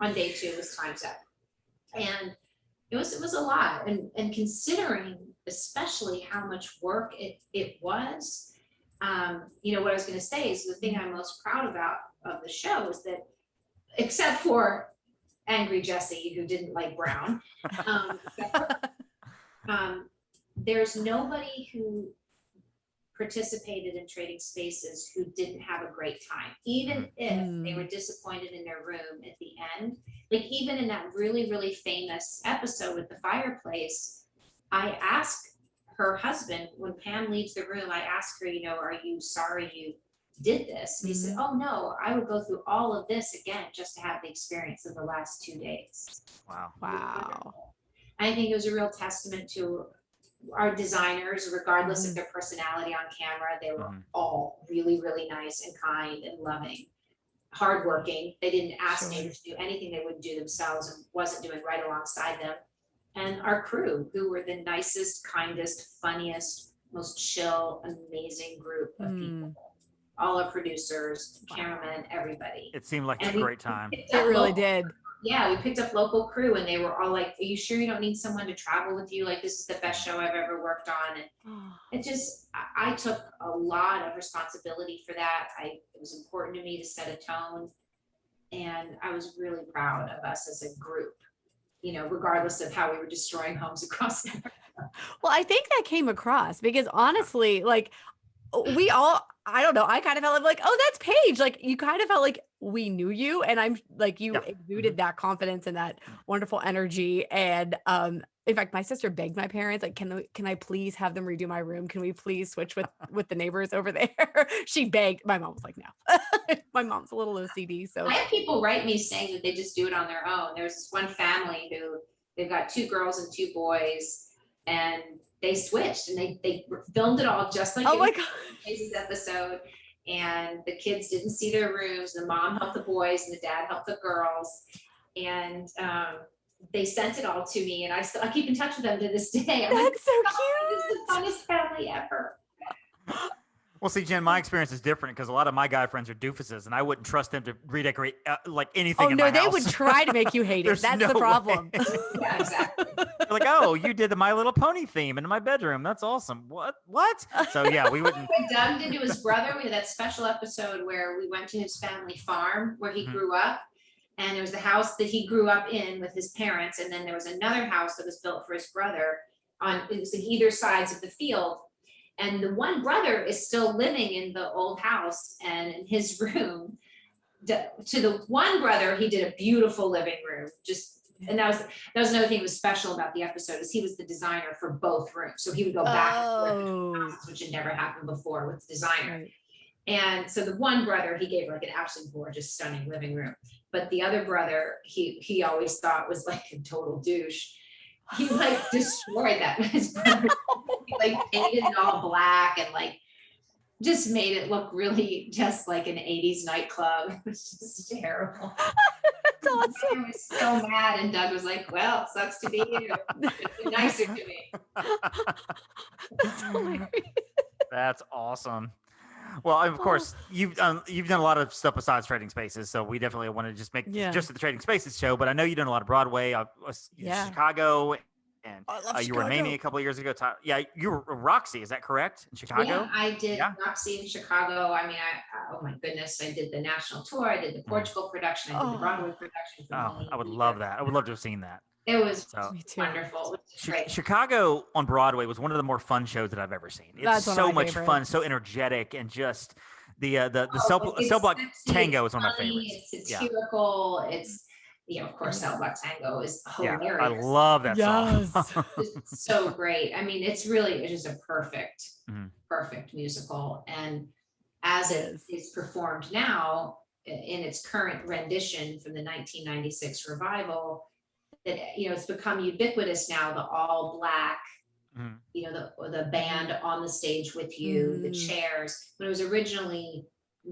on day 2 was time's up. And it was a lot. And considering especially how much work it was, what I was going to say is the thing I'm most proud about of the show is that, except for Angry Jessie, who didn't like Brown, there's nobody who participated in Trading Spaces who didn't have a great time, even if they were disappointed in their room at the end. Like even in that really, really famous episode with the fireplace, I asked her husband, when Pam leaves the room, I asked her, are you sorry you did this? And he said, oh no, I would go through all of this again just to have the experience of the last 2 days. Wow. I think it was a real testament to our designers, regardless of their personality on camera. They were all really, really nice and kind and loving, hardworking. They didn't ask neighbors to do anything they wouldn't do themselves and wasn't doing right alongside them. And our crew, who were the nicest, kindest, funniest, most chill, amazing group of people. All our producers, cameramen, everybody. It seemed like a great time. It really did. Yeah, we picked up local crew, and they were all like, are you sure you don't need someone to travel with you? Like, this is the best show I've ever worked on. And I took a lot of responsibility for that. It was important to me to set a tone, and I was really proud of us as a group, regardless of how we were destroying homes across America. Well, I think that came across because honestly, like we all, I don't know, I kind of felt like, oh, that's Paige. Like you kind of felt like we knew you, and I'm like, you Yeah. exuded that confidence and that wonderful energy. And in fact, my sister begged my parents, like, can I please have them redo my room? Can we please switch with the neighbors over there? She begged. My mom was like, no. My mom's a little OCD, so I have people write me saying that they just do it on their own. There's this one family who they've got 2 girls and 2 boys, and they switched and they filmed it all just like oh it my was god. Paige's episode. And the kids didn't see their rooms. The mom helped the boys and the dad helped the girls. And they sent it all to me, and I keep in touch with them to this day. I'm like, That's so "Oh, cute. this is the funnest family ever." Well, see, Jen, my experience is different because a lot of my guy friends are doofuses, and I wouldn't trust them to redecorate like anything. Oh in no, my they house. would try to make you hate it. There's That's no the problem. Yeah, exactly. They're like, oh, you did the My Little Pony theme in my bedroom. That's awesome. What? So yeah, we wouldn't. What Doug did to his brother, we had that special episode where we went to his family farm where he grew up. And there was the house that he grew up in with his parents. And then there was another house that was built for his brother it was on either sides of the field. And the one brother is still living in the old house, and in his room, to the one brother, he did a beautiful living room. And that was another thing that was special about the episode, is he was the designer for both rooms. So he would go back and forth, which had never happened before with the designer. Right. And so the one brother, he gave like an absolutely gorgeous, stunning living room. But the other brother, he always thought was like a total douche. He like destroyed that. His brother, he like painted it all black and like just made it look really just like an 80s nightclub. It was just terrible. That's awesome. I was so mad, and Doug was like, "Well, it sucks to be you. Be nicer to me." That's hilarious. That's awesome. Well, of course, you've done a lot of stuff besides Trading Spaces, so we definitely want to just make just the Trading Spaces show. But I know you've done a lot of Broadway, Chicago, and I love you were in Mamie a couple of years ago. Yeah, you were Roxy, is that correct? In Chicago? Yeah, I did Roxy in Chicago. I mean, oh my goodness, I did the national tour. I did the Portugal production. I did the Broadway production. I would love that. I would love to have seen that. It was wonderful. It was great. Chicago on Broadway was one of the more fun shows that I've ever seen. It's so much fun, so energetic, and just the cell block tango is one of my favorites. It's satirical. It's of course, cell block tango is hilarious. I love that song. It's so great. I mean, it's just a perfect musical. And as it is performed now in its current rendition from the 1996 revival, that it's become ubiquitous now. The all black, the band on the stage with you, the chairs. When it was originally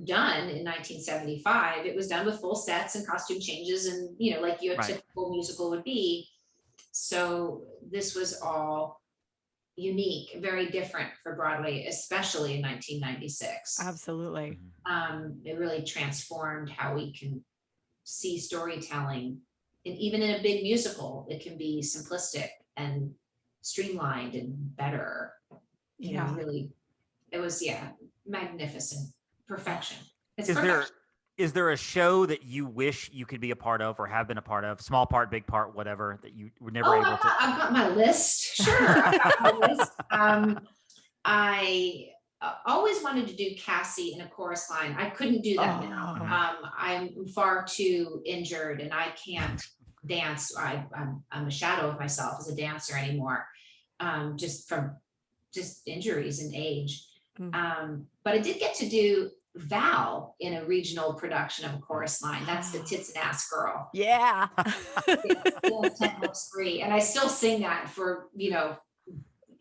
done in 1975, it was done with full sets and costume changes, and like your typical musical would be. So this was all unique, very different for Broadway, especially in 1996. Absolutely. It really transformed how we can see storytelling. And even in a big musical, it can be simplistic and streamlined and better. Really, it was magnificent. Perfection. Is there a show that you wish you could be a part of or have been a part of, small part, big part, whatever, that you were never able to? I've got my list. Sure, I've got my list. I always wanted to do Cassie in a chorus line. I couldn't do that now. I'm far too injured, and I can't dance. I'm a shadow of myself as a dancer anymore, just from injuries and age. But I did get to do Val in a regional production of a chorus line. That's the Tits and Ass Girl. Yeah. Free. And I still sing that for,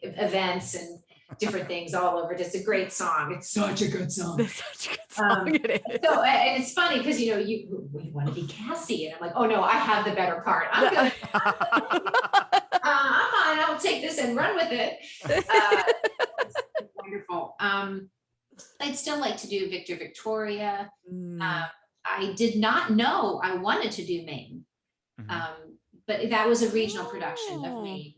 events and different things all over. It's a great song. It's such a good song. It's such a good song. It is. So, and it's funny because, you want to be Cassie. And I'm like, oh no, I have the better part. I'm good. I'm fine. I'll take this and run with it. It's wonderful. I'd still like to do Victor Victoria. I did not know I wanted to do Maine. But that was a regional production of Maine,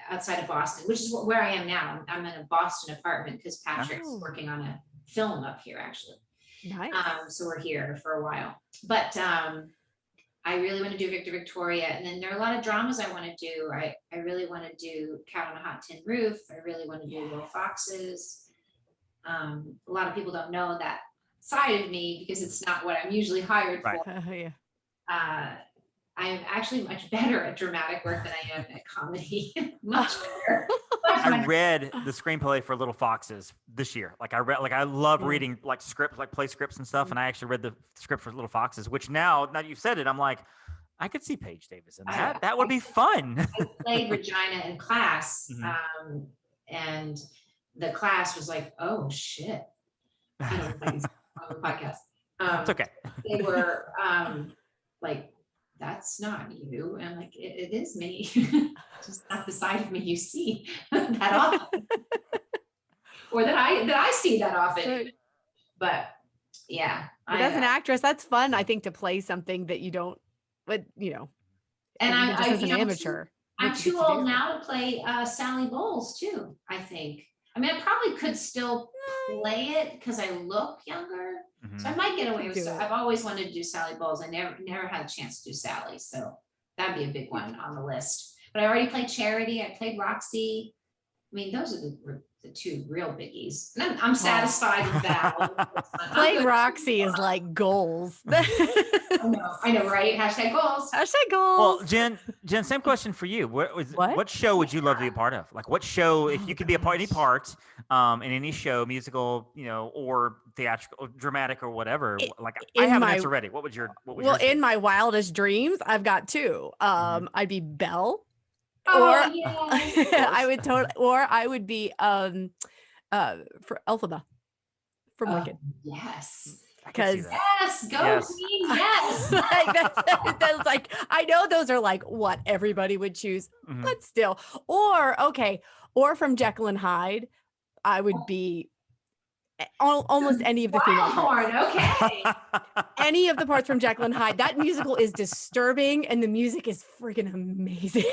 outside of Boston, which is where I am now. I'm in a Boston apartment because Patrick's working on a film up here, actually. Nice. So we're here for a while. But I really want to do Victor Victoria. And then there are a lot of dramas I want to do. I really want to do Cat on a Hot Tin Roof. I really want to do Little Foxes. A lot of people don't know that side of me because it's not what I'm usually hired Right. for. Yeah. I'm actually much better at dramatic work than I am at comedy. Much better. I read the screenplay for Little Foxes this year. I love reading like scripts, like play scripts and stuff. And I actually read the script for Little Foxes, which now you've said it, I'm like, I could see Paige Davis in that. That would be fun. I played Regina in class, Mhm. and the class was like, "Oh shit!" I don't know if I can say on the podcast. It's okay. They were like, "That's not you," and I'm like, "It is me, just not the side of me you see that often, or that I see that often." Right. But yeah, But as an actress, that's fun, I think, to play something that you don't, but and even just as an you know, amateur. I'm what you too get to old do. now to play Sally Bowles too, I think. I mean, I probably could still play it because I look younger. So I might get away with do it. it. I've always wanted to do Sally Bowles. I never had a chance to do Sally. So that'd be a big one on the list. But I already played Charity. I played Roxy. I mean, those are the two real biggies. And I'm satisfied with that. I'm Playing good. Roxy is like goals. I know, right? Hashtag goals. Hashtag goals. Well, Jen, same question for you. What show would you love to be a part of? Like, what show, if you could be a part, any part, in any show, musical, or theatrical, or dramatic, or whatever? I have an answer ready. What would your in my wildest dreams, I've got two. I'd be Belle. Oh, Or yeah. I would I would be for Elphaba from Wicked. Yes. Because Yes, go Queen, yes. like that's like, I know those are like what everybody would choose, but still. Or from Jekyll and Hyde, I would be almost any of the female parts. Wildhorn, okay. Any of the parts from Jekyll and Hyde. That musical is disturbing and the music is freaking amazing.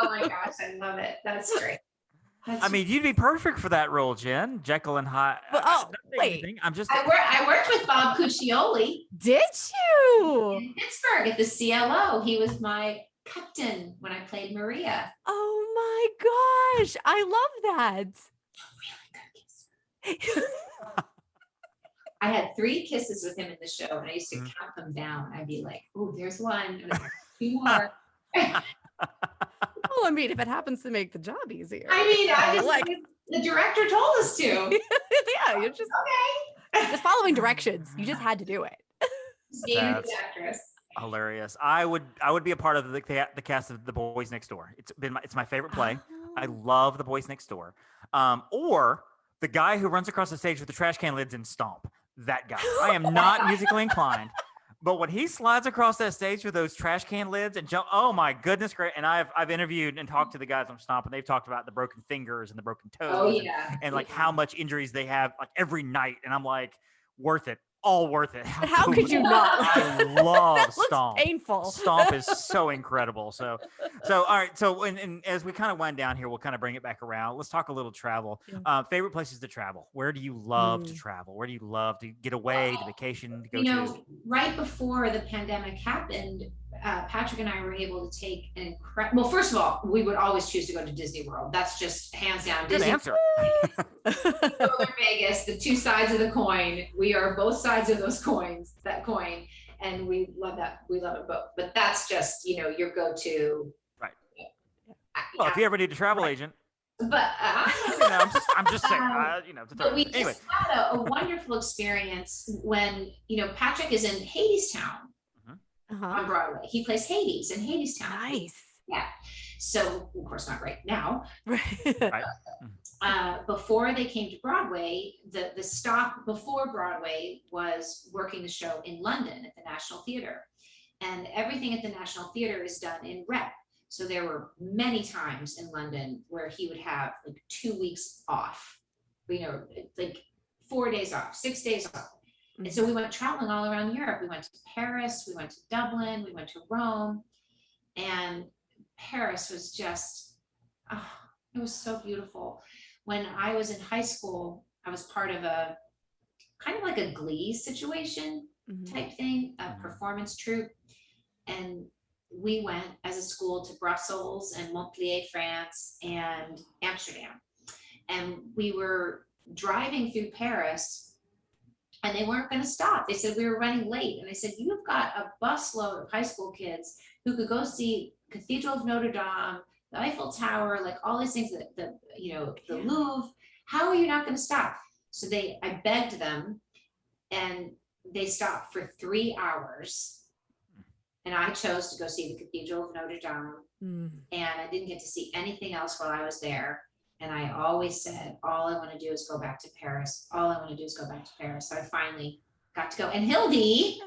Oh my gosh, I love it. That's great. I mean, you'd be perfect for that role, Jen. Jekyll and Hyde. But, wait. I'm just. I worked with Bob Cuccioli. Did you? In Pittsburgh at the CLO. He was my captain when I played Maria. Oh my gosh. I love that. Really good kiss. I had 3 kisses with him in the show, and I used to count them down. I'd be like, "Oh, there's one, and 2 more." Well, I mean, if it happens to make the job easier. I mean, the director told us to. Yeah, you're just just following directions. You just had to do it. Being a good actress. Hilarious. I would be a part of the cast of The Boys Next Door. It's my favorite play. I love The Boys Next Door. Or the guy who runs across the stage with the trash can lids and Stomp. That guy. I am not musically inclined, but when he slides across that stage with those trash can lids and jump, oh my goodness, great! And I've interviewed and talked to the guys on Stomp, and they've talked about the broken fingers and the broken toes, Oh yeah, and like how much injuries they have like every night, and I'm like, worth it. All worth it. How could you not? I love That looks Stomp. painful. Stomp is so incredible. So all right. So and as we kind of wind down here, we'll kind of bring it back around. Let's talk a little travel. Favorite places to travel. Where do you love to travel? Where do you love to get away, to vacation, to go to? Right before the pandemic happened, Patrick and I were able to take an incredible. Well, first of all, we would always choose to go to Disney World. That's just hands down. Good Disney answer. Northern Vegas, the 2 sides of the coin. We are both sides of those coins, that coin, and we love that. We love it both. But that's just your go-to. Right. Well, if you ever need a travel agent. But I'm just saying. But we just had a wonderful experience when Patrick is in Hadestown on Broadway. He plays Hades in Hadestown. Nice. Yeah. So of course not right now. Right. Before they came to Broadway, the stop before Broadway was working the show in London at the National Theatre, and everything at the National Theatre is done in rep. So there were many times in London where he would have like 2 weeks off, like 4 days off, 6 days off. And so we went traveling all around Europe. We went to Paris, we went to Dublin, we went to Rome, and Paris was just, it was so beautiful. When I was in high school, I was part of a kind of like a Glee situation type thing, a performance troupe. And we went as a school to Brussels and Montpellier, France, and Amsterdam. And we were driving through Paris, And they weren't going to stop. They said we were running late. And I said, you've got a busload of high school kids who could go see Cathedral of Notre Dame, the Eiffel Tower, like all these things, the Louvre. How are you not going to stop? So I begged them, and they stopped for 3 hours. And I chose to go see the Cathedral of Notre Dame. And I didn't get to see anything else while I was there. And I always said, all I want to do is go back to Paris. All I want to do is go back to Paris. So I finally got to go. And Hildy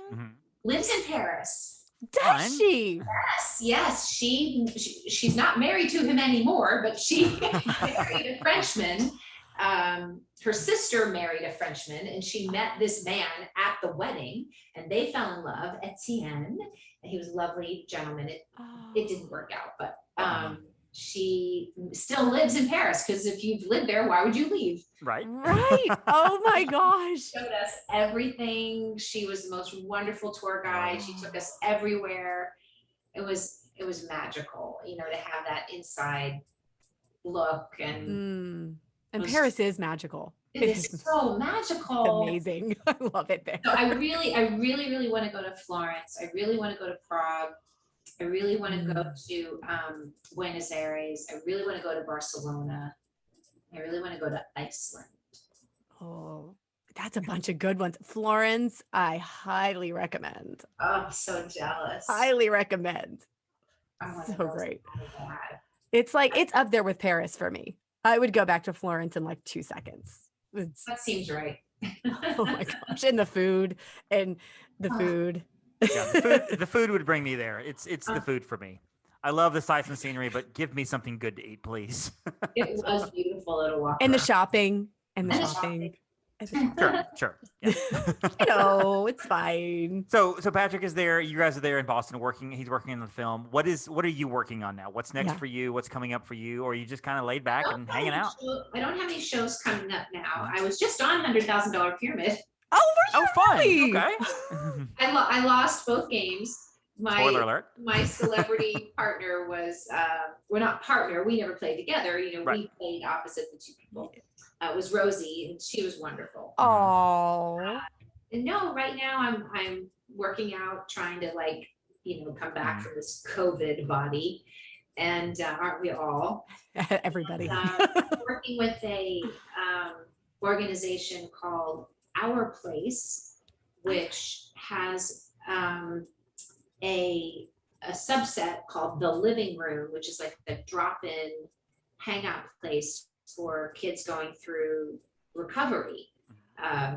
lives in Paris. Does she? Yes. She's not married to him anymore, but she married a Frenchman. Her sister married a Frenchman, and she met this man at the wedding, and they fell in love. Etienne, and he was a lovely gentleman. It didn't work out, but she still lives in Paris, because if you've lived there, why would you leave? Right. Oh my gosh. Showed us everything. She was the most wonderful tour guide. She took us everywhere. It was magical, to have that inside look. And Paris is magical. It is so magical. Amazing. I love it there. So I really want to go to Florence. I really want to go to Prague. I really want to go to Buenos Aires. I really want to go to Barcelona. I really want to go to Iceland. Oh, that's a bunch of good ones. Florence, I highly recommend. Oh, I'm so jealous. Highly recommend. So great. It's up there with Paris for me. I would go back to Florence in like 2 seconds. That seems right. Oh my gosh. And the food. Yeah, the food would bring me there. It's the food for me. I love the sights and scenery, but give me something good to eat, please. It was beautiful to walk And the around. shopping. Sure. Yeah. It's fine. So Patrick is there. You guys are there in Boston working. He's working on the film. What are you working on now? What's next for you? What's coming up for you? Or are you just kind of laid back and hanging out? I don't have any shows coming up now. I was just on $100,000 Pyramid. Oh, fun. really? Okay. I lost both games. Spoiler alert. My celebrity partner was, we're not partner. We never played together. Right. We played opposite the two people. It was Rosie, and she was wonderful. Oh. And no, right now I'm working out, trying to come back from this COVID body. And aren't we all? Everybody. Working with a organization called Our Place, which has a subset called the Living Room, which is like a drop-in hangout place for kids going through recovery,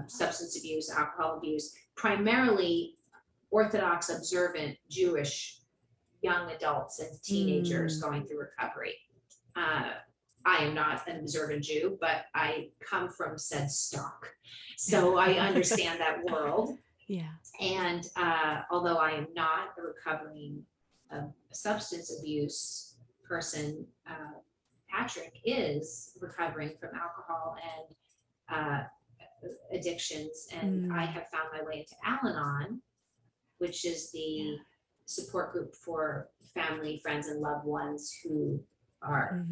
substance abuse, alcohol abuse, primarily Orthodox, observant, Jewish young adults and teenagers going through recovery. I am not an observant Jew, but I come from said stock, so I understand that world. Yeah. And although I am not a recovering substance abuse person, Patrick is recovering from alcohol and addictions. And I have found my way into Al-Anon, which is the support group for family, friends, and loved ones who are,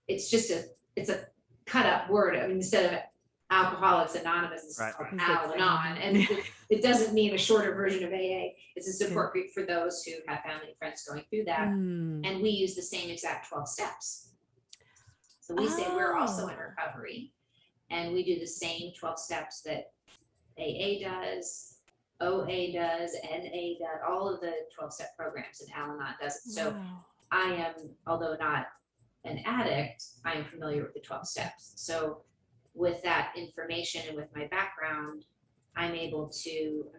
it's a cut up word. I mean, instead of Alcoholics Anonymous, it's called Al-Anon. And it doesn't mean a shorter version of AA. It's a support group for those who have family and friends going through that. And we use the same exact 12 steps. So we say we're also in recovery, and we do the same 12 steps that AA does, OA does, NA does, all of the 12-step programs, and Al-Anon does it. So I am, although not an addict, I am familiar with the 12 steps. So with that information and with my background, I'm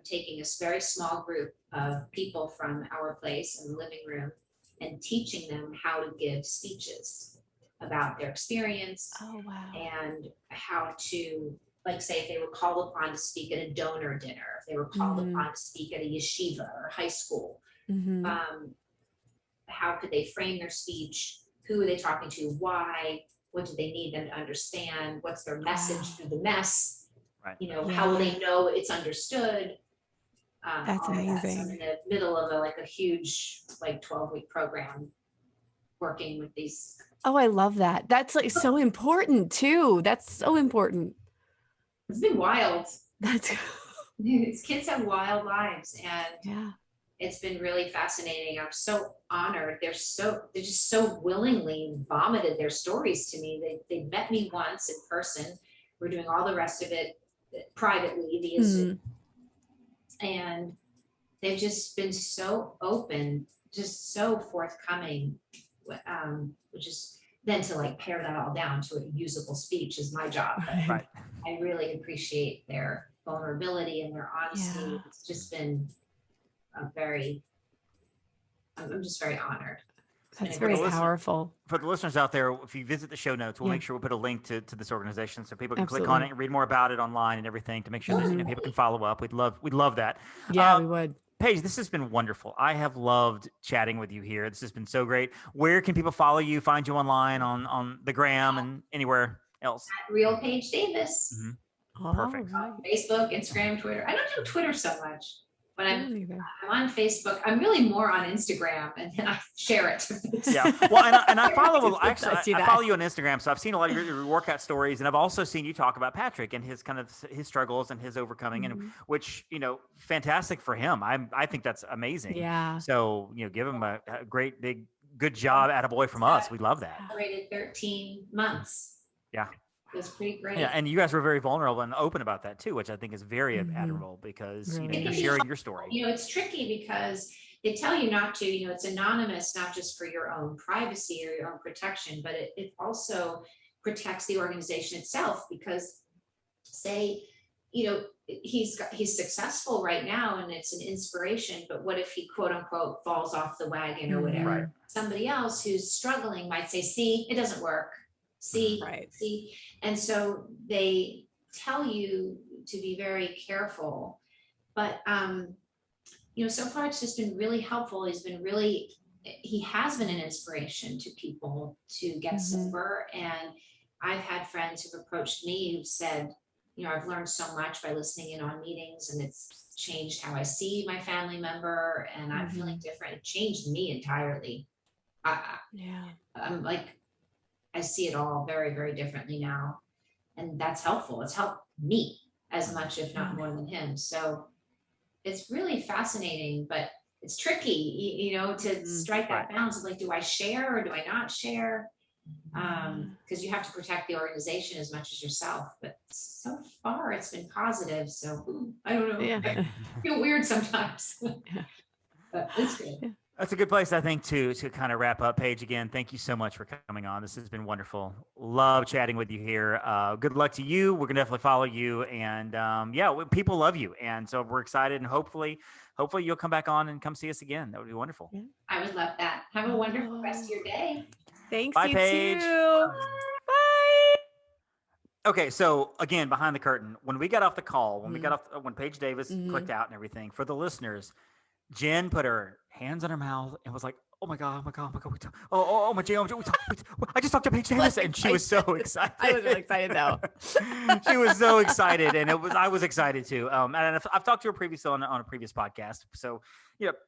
taking a very small group of people from Our Place in the living room and teaching them how to give speeches about their experience and how to, say, if they were called upon to speak at a donor dinner, if they were called upon to speak at a yeshiva or high school, how could they frame their speech? Who are they talking to? Why? What do they need them to understand? What's their message through the mess? Right. How will they know it's understood? That's amazing. So I'm in the middle of a huge 12-week program working with these. Oh, I love that. That's so important too. That's so important. It's been wild. That's These kids have wild lives, and Yeah. it's been really fascinating. I'm so honored. They just so willingly vomited their stories to me. They met me once in person. We're doing all the rest of it privately via Zoom. And they've just been so open, just so forthcoming, which is then to like pare that all down to a usable speech is my job. But Right. I really appreciate their vulnerability and their honesty. Yeah. It's just been I'm just very honored. That's been a very great- Listen, powerful. For the listeners out there, if you visit the show notes, we'll Yeah. make sure we'll put a link to this organization so people can click on Absolutely. it and read more about it online and everything to make sure that people can follow up. We'd love that. Yeah, we would. Paige, this has been wonderful. I have loved chatting with you here. This has been so great. Where can people follow you, find you online on the gram and anywhere else? Real Paige Davis. Perfect. All right. Facebook, Instagram, Twitter. I don't do Twitter so much, but I don't either. I'm on Facebook. I'm really more on Instagram, and then I share it. Yeah. Well, and I follow I see I that. follow you on Instagram, so I've seen a lot of your workout stories, and I've also seen you talk about Patrick and his kind of his struggles and his overcoming, and which fantastic for him. I think that's amazing. Yeah. So give him a great big good job, attaboy from us. We love that. Celebrated 13 months. Yeah. It was pretty great. Yeah, and you guys were very vulnerable and open about that too, which I think is very admirable because Really you're is. sharing your story. It's tricky because they tell you not to, it's anonymous, not just for your own privacy or your own protection, but it also protects the organization itself because say, he's successful right now and it's an inspiration, but what if he quote unquote falls off the wagon or whatever? Right. Somebody else who's struggling might say, see, it doesn't work. See, Right. see. And so they tell you to be very careful, but so far it's just been really helpful. He has been an inspiration to people to get sober. And I've had friends who've approached me who've said, I've learned so much by listening in on meetings and it's changed how I see my family member and I'm feeling different. It changed me entirely. I'm like, I see it all very, very differently now. And that's helpful. It's helped me as much, if not more than him. So it's really fascinating, but it's tricky, to strike that balance of like, do I share or do I not share? Because you have to protect the organization as much as yourself. But so far it's been positive. So I don't know. Yeah. I feel weird sometimes. But it's good. Yeah. That's a good place, I think, to kind of wrap up. Paige, again, thank you so much for coming on. This has been wonderful. Love chatting with you here. Good luck to you. We're gonna definitely follow you, and people love you, and so we're excited. And hopefully you'll come back on and come see us again. That would be wonderful. Yeah. I would love that. Have a wonderful rest of your day. Thanks, Bye, you Paige. too. Bye. Okay, so again, behind the curtain, when we got off the call, when Paige Davis clicked out and everything, for the listeners, Jenn put her hands on her mouth and was like, "Oh my god, oh my god, I just talked to Paige Davis," and she was so excited. I was really excited though. She was so excited, and I was excited too. And I've talked to her previously on a previous podcast, so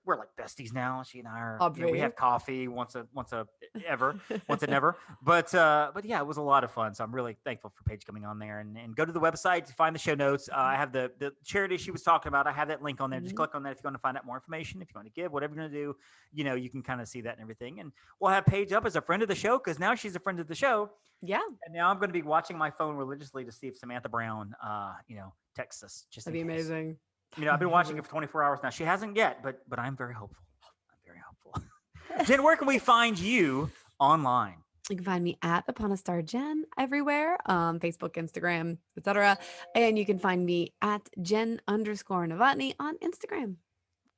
we're like besties now. She and I are. We have coffee once a never. But yeah, it was a lot of fun. So I'm really thankful for Paige coming on there. And go to the website to find the show notes. I have the charity she was talking about. I have that link on there. Just click on that if you want to find out more information. If you want to give, whatever you're going to do, you can kind of see that and everything. And we'll have Paige up as a friend of the show because now she's a friend of the show. Yeah. And now I'm going to be watching my phone religiously to see if Samantha Brown, texts us. That'd be amazing. I've been watching it for 24 hours now. She hasn't yet, but I'm very hopeful. I'm very hopeful. Jenn, where can we find you online? You can find me at Upon a Star Jenn everywhere, Facebook, Instagram, etc. And you can find me at Jenn_Novotny on Instagram.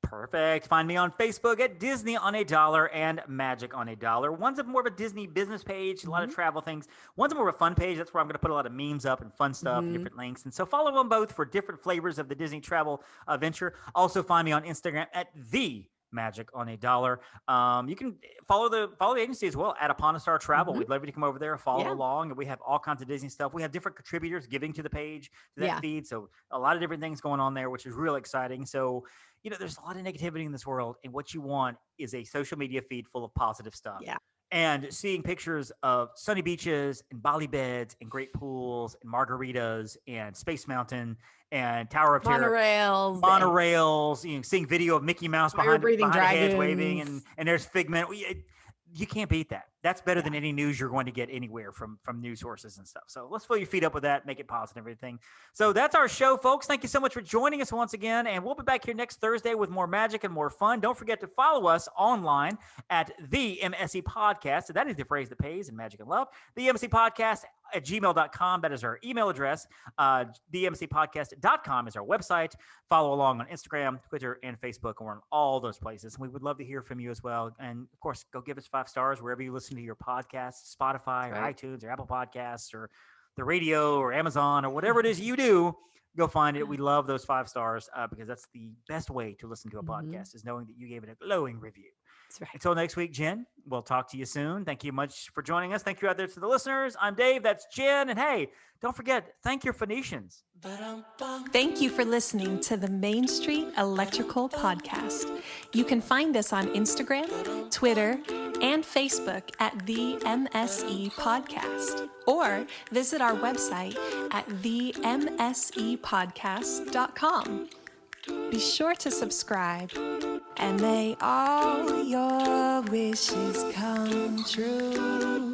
Perfect. Find me on Facebook at Disney on a Dollar and Magic on a Dollar. One's more of a Disney business page, a lot of travel things. One's more of a fun page. That's where I'm going to put a lot of memes up and fun stuff and different links. And so follow them both for different flavors of the Disney travel adventure. Also find me on Instagram at The Magic on a Dollar. You can follow the agency as well at Upon a Star Travel. We'd love you to come over there, follow along, and we have all kinds of Disney stuff. We have different contributors giving to the page, to that feed. So a lot of different things going on there, which is real exciting. So there's a lot of negativity in this world, and what you want is a social media feed full of positive stuff. Yeah. and seeing pictures of sunny beaches and Bali beds and great pools and margaritas and Space Mountain and Tower of Terror. Monorails, seeing video of Mickey Mouse behind the hedge waving, and there's Figment. You can't beat that. That's better than any news you're going to get anywhere from news sources and stuff. So let's fill your feet up with that, make it positive, everything. So that's our show, folks. Thank you so much for joining us once again. And we'll be back here next Thursday with more magic and more fun. Don't forget to follow us online at the MSE Podcast. So that is the phrase that pays in magic and love. The MSE Podcast at gmail.com. That is our email address. TheMSCPodcast.com is our website. Follow along on Instagram, Twitter, and Facebook. And we're on all those places. And we would love to hear from you as well. And of course, go give us 5 stars wherever you listen to your podcasts, Spotify or iTunes or Apple Podcasts or the radio or Amazon or whatever it is you do. Go find it. We love those 5 stars because that's the best way to listen to a podcast, is knowing that you gave it a glowing review. That's right. Until next week, Jen, we'll talk to you soon. Thank you much for joining us. Thank you out there to the listeners. I'm Dave. That's Jen. And hey, don't forget, thank your Phoenicians. Thank you for listening to the Main Street Electrical Podcast. You can find us on Instagram, Twitter, and Facebook at the MSE Podcast, or visit our website at themsepodcast.com. Be sure to subscribe, and may all your wishes come true.